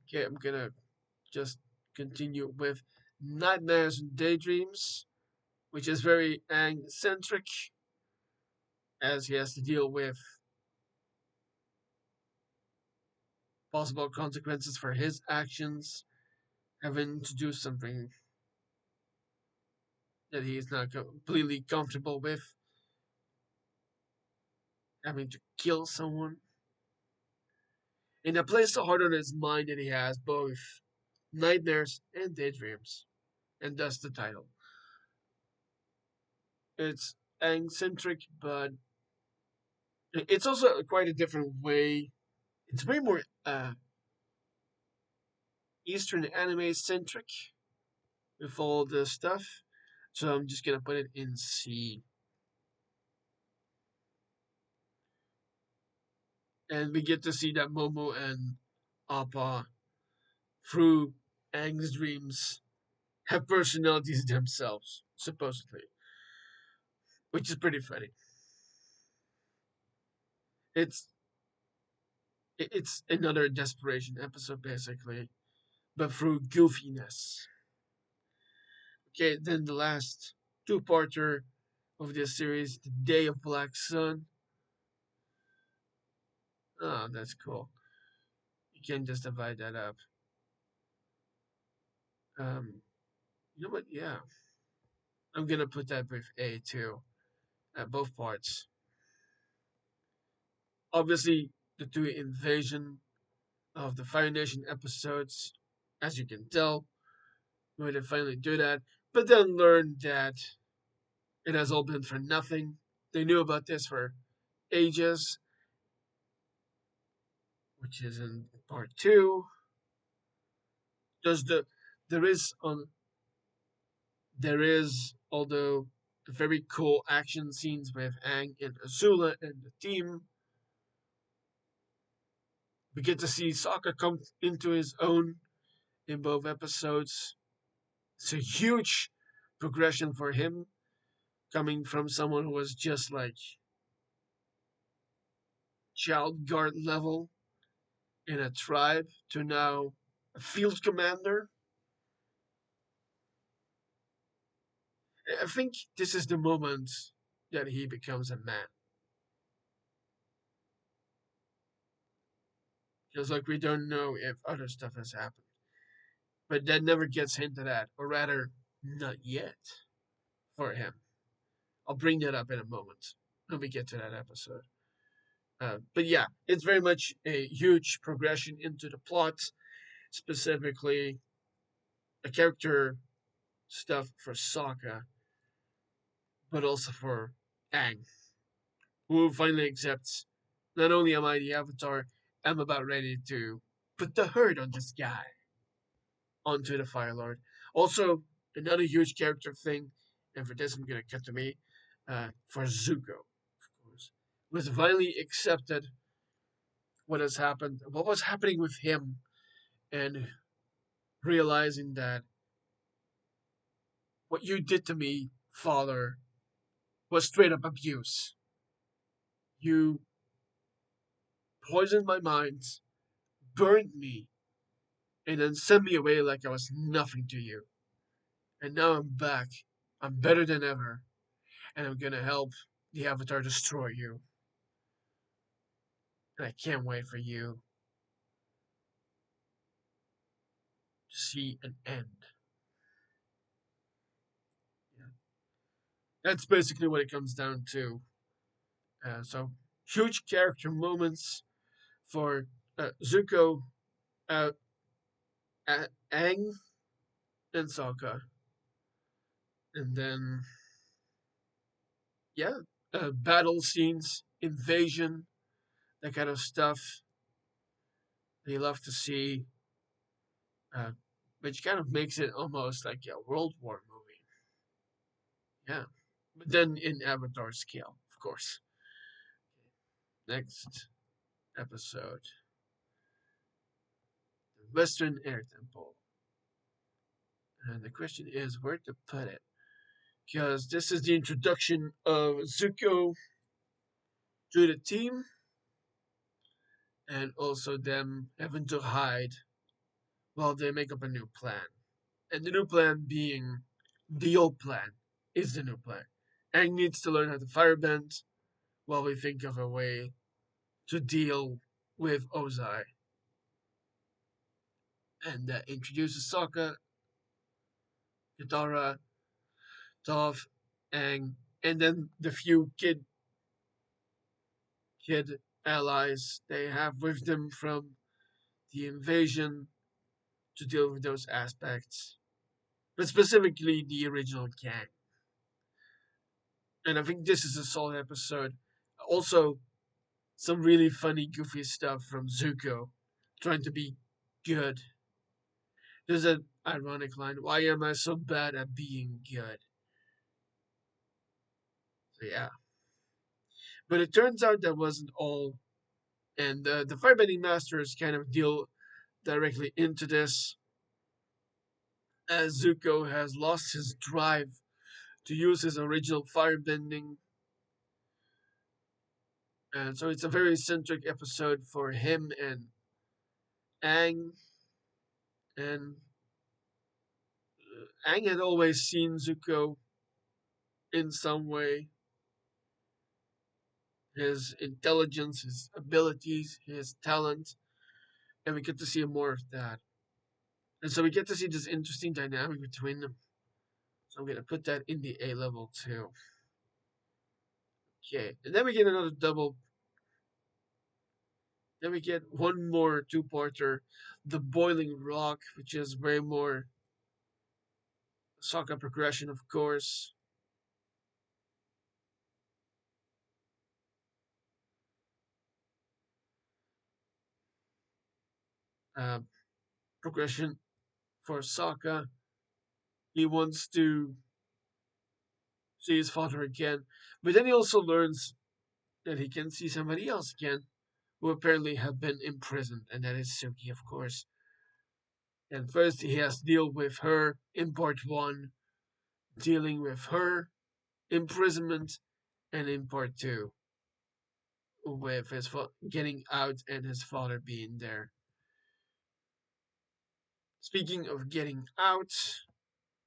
Okay, I'm gonna just continue with Nightmares and Daydreams, which is very Aang centric, as he has to deal with possible consequences for his actions, having to do something that he is not completely comfortable with, having to kill someone. And that plays so hard on his mind that he has both. nightmares, and daydreams. And that's the title. It's Aang-centric, but it's also quite a different way. It's way more Eastern anime centric with all the stuff. So I'm just gonna put it in C. And we get to see that Momo and Appa, through Aang's dreams, have personalities themselves, supposedly, which is pretty funny. It's it's another desperation episode basically, but through goofiness. Okay, then the last two-parter of this series, The Day of Black Sun. Oh, that's cool. You can just divide that up. Um, you know what? Yeah, I'm gonna put that with A too. Both parts. Obviously, the two invasion of the Fire Nation episodes, as you can tell, when they finally do that, but then learn that it has all been for nothing. They knew about this for ages, which is in part two. Does the there is on there is although very cool action scenes with Aang and Azula and the team. We get to see Sokka come into his own in both episodes. It's a huge progression for him, coming from someone who was just like child guard level in a tribe to now a field commander. I think this is the moment that he becomes a man. Just like we don't know if other stuff has happened. But that never gets hinted at, or rather, not yet for him. I'll bring that up in a moment when we get to that episode. But yeah, it's very much a huge progression into the plot, specifically a character stuff for Sokka, but also for Aang, who finally accepts not only am I the Avatar, I'm about ready to put the hurt on this guy onto the Fire Lord. Also, another huge character thing, and for this I'm gonna cut to me, for Zuko, of course, was finally accepted what has happened, what was happening with him, and realizing that what you did to me, father, was straight up abuse. You poisoned my mind, burned me, and then sent me away like I was nothing to you. And now I'm back. I'm better than ever, and I'm gonna help the Avatar destroy you. And I can't wait for you to see an end. Yeah. That's basically what it comes down to. So huge character moments for Zuko, uh, Aang, and Sokka, and then yeah, battle scenes, invasion, that kind of stuff. They love to see, uh, which kind of makes it almost like a World War movie. Yeah, but then in Avatar scale, of course. Next episode, the Western Air Temple, and the question is where to put it, because this is the introduction of Zuko to the team, and also them having to hide while they make up a new plan. And the new plan being the old plan is the new plan. Aang needs to learn how to firebend while we think of a way to deal with Ozai. And that introduces Sokka, Katara, Toph, Aang, and then the few kid allies they have with them from the invasion, to deal with those aspects, but specifically the original gang. And I think this is a solid episode. Also, some really funny, goofy stuff from Zuko, trying to be good. There's an ironic line: "Why am I so bad at being good?" So yeah, but it turns out that wasn't all, and the firebending masters kind of deal directly into this, as Zuko has lost his drive to use his original firebending, and so it's a very centric episode for him and Aang. And Aang had always seen Zuko in some way, his intelligence, his abilities, his talent, and we get to see more of that. And so we get to see this interesting dynamic between them. So I'm gonna put that in the A level too. Okay, and then we get another double. Then we get one more two-parter, the Boiling Rock, which is way more Sokka progression, of course. Uh, Progression for Sokka. He wants to see his father again, but then he also learns that he can see somebody else again, who apparently have been imprisoned, and that is Suki, of course. And first he has to deal with her in part one, dealing with her imprisonment, and in part two, with his getting out and his father being there. Speaking of getting out,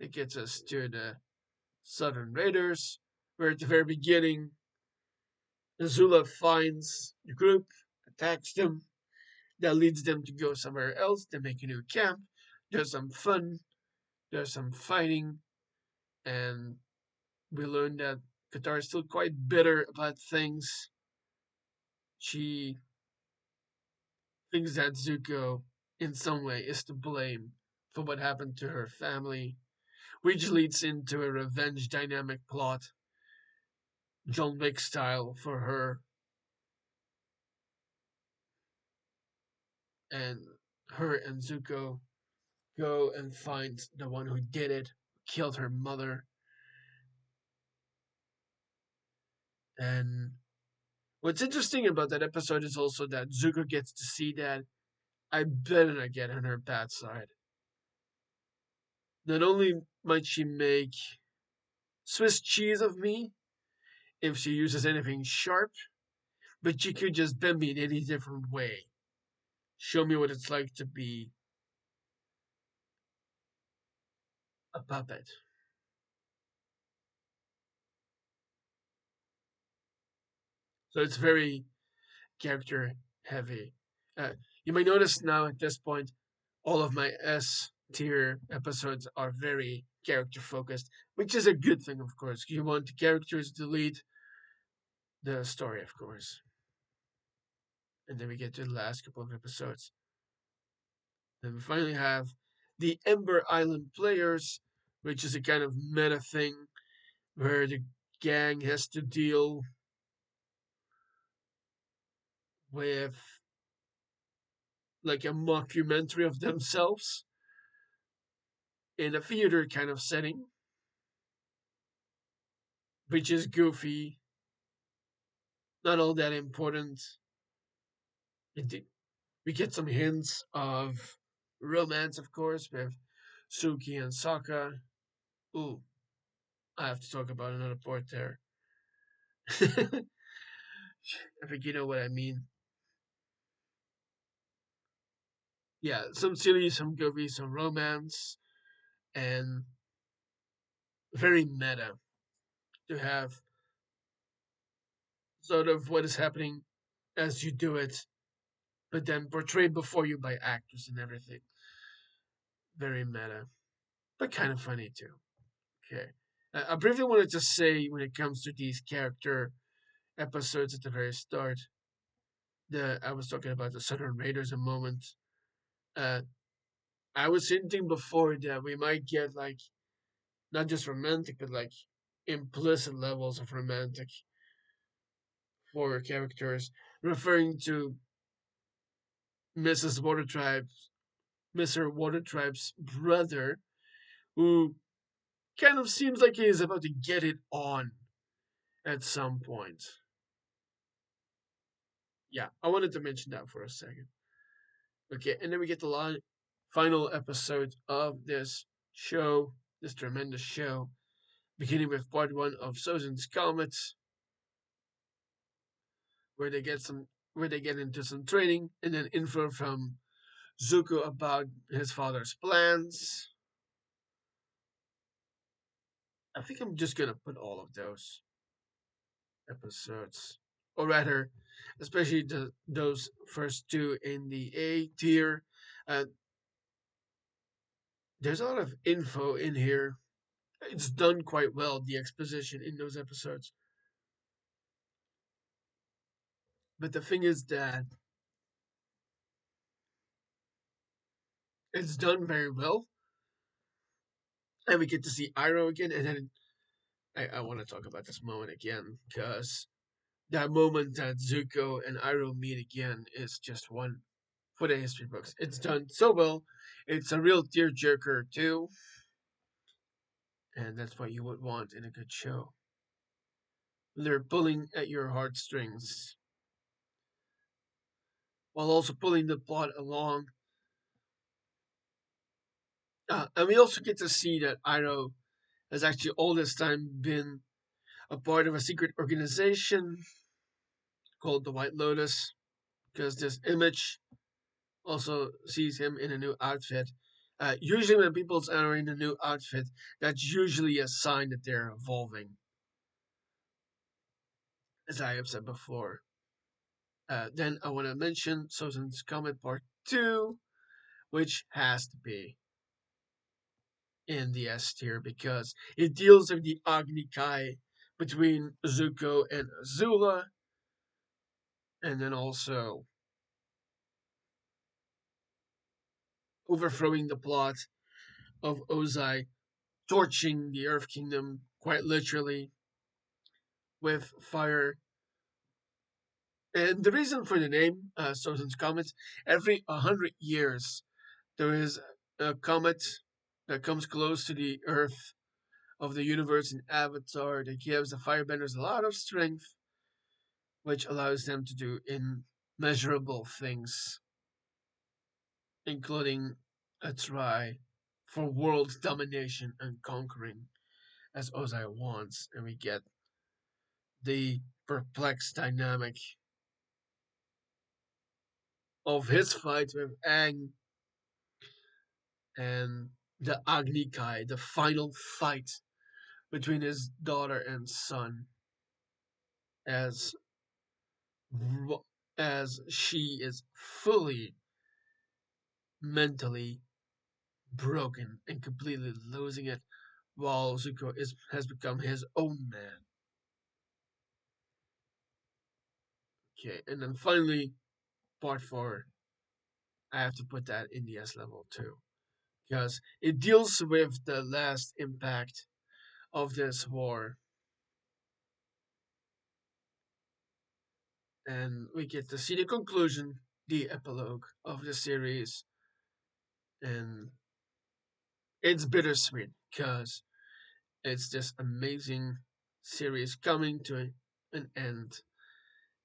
it gets us to the Southern Raiders, where at the very beginning, Azula finds the group, attacks them, that leads them to go somewhere else. They make a new camp. There's some fun. There's some fighting, and we learn that Qatar is still quite bitter about things. She thinks that Zuko, in some way, is to blame for what happened to her family, which leads into a revenge dynamic plot, John Wick style for her, and her and Zuko go and find the one who did it, killed her mother, and what's interesting about that episode is also that Zuko gets to see that I better not get on her bad side. Not only might she make Swiss cheese of me if she uses anything sharp, but she could just bend me in any different way. Show me what it's like to be a puppet. So it's very character heavy. You may notice now at this point, all of my S tier episodes are very character focused, which is a good thing, of course. You want the characters to lead the story, of course. And then we get to the last couple of episodes. Then we finally have the Ember Island players, which is a kind of meta thing where the gang has to deal with like a mockumentary of themselves in a theater kind of setting, which is goofy, not all that important. We get some hints of romance, of course, with Suki and Sokka. Ooh, I have to talk about another part there. I think you know what I mean. Yeah, some silly, some goofy, some romance, and very meta to have sort of what is happening as you do it, but then portrayed before you by actors and everything. Very meta, but kind of funny too. Okay. I briefly wanted to say when it comes to these character episodes at the very start, I was talking about the Southern Raiders a moment. Uh, I was hinting before that we might get like not just romantic, but like implicit levels of romantic for characters, referring to Mrs. Water Tribe's Mr. Water Tribe's brother, who kind of seems like he's about to get it on at some point. Yeah, I wanted to mention that for a second. Okay, and then we get the final episode of this show, this tremendous show, beginning with part one of Sozin's Comet, where they get some where they get into some training and then info from Zuko about his father's plans. I think I'm just gonna put all of those episodes, or rather, especially those first two in the A tier. Uh, there's a lot of info in here. It's done quite well, the exposition in those episodes. But the thing is that it's done very well, and we get to see Iroh again. And then I want to talk about this moment again because that moment that Zuko and Iroh meet again is just one for the history books. It's done so well. It's a real tearjerker too, and that's what you would want in a good show. They're pulling at your heartstrings while also pulling the plot along. And we also get to see that Iroh has actually all this time been a part of a secret organization called the White Lotus, because this image also sees him in a new outfit. Usually, when people are in a new outfit, that's usually a sign that they're evolving, as I have said before. Then I want to mention Sozin's Comet Part 2, which has to be in the S tier because it deals with the Agni Kai between Zuko and Azula, and then also overthrowing the plot of Ozai torching the Earth Kingdom quite literally with fire. And the reason for the name, Sozin's Comet, every 100 years there is a comet that comes close to the Earth of the universe in Avatar that gives the firebenders a lot of strength, which allows them to do immeasurable things, including a try for world domination and conquering, as Ozai wants, and we get the perplexed dynamic of his fight with Aang and the Agni Kai, the final fight between his daughter and son, as as she is fully mentally broken and completely losing it, while Zuko has become his own man. Okay, and then finally, part four, I have to put that in the S level too, because it deals with the last impact of this war, and we get to see the conclusion, the epilogue of the series, and it's bittersweet because it's this amazing series coming to an end,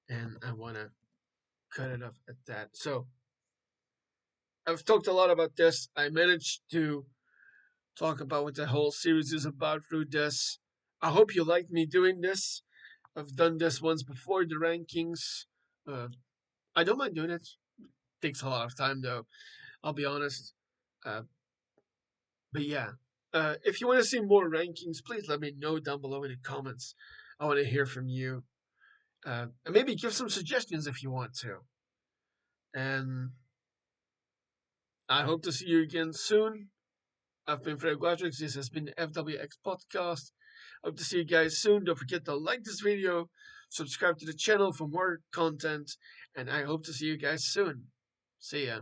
and I want to cut it off at that. So I've talked a lot about this. I managed to talk about what the whole series is about through this. I hope you liked me doing this. I've done this once before, the rankings. Uh, I don't mind doing it. Takes a lot of time though. I'll be honest. Uh, but yeah, if you want to see more rankings, please let me know down below in the comments. I want to hear from you. And maybe give some suggestions if you want to. And I hope to see you again soon. I've been Frederik. This has been the FWX podcast. Hope to see you guys soon. Don't forget to like this video, subscribe to the channel for more content, and I hope to see you guys soon. See ya.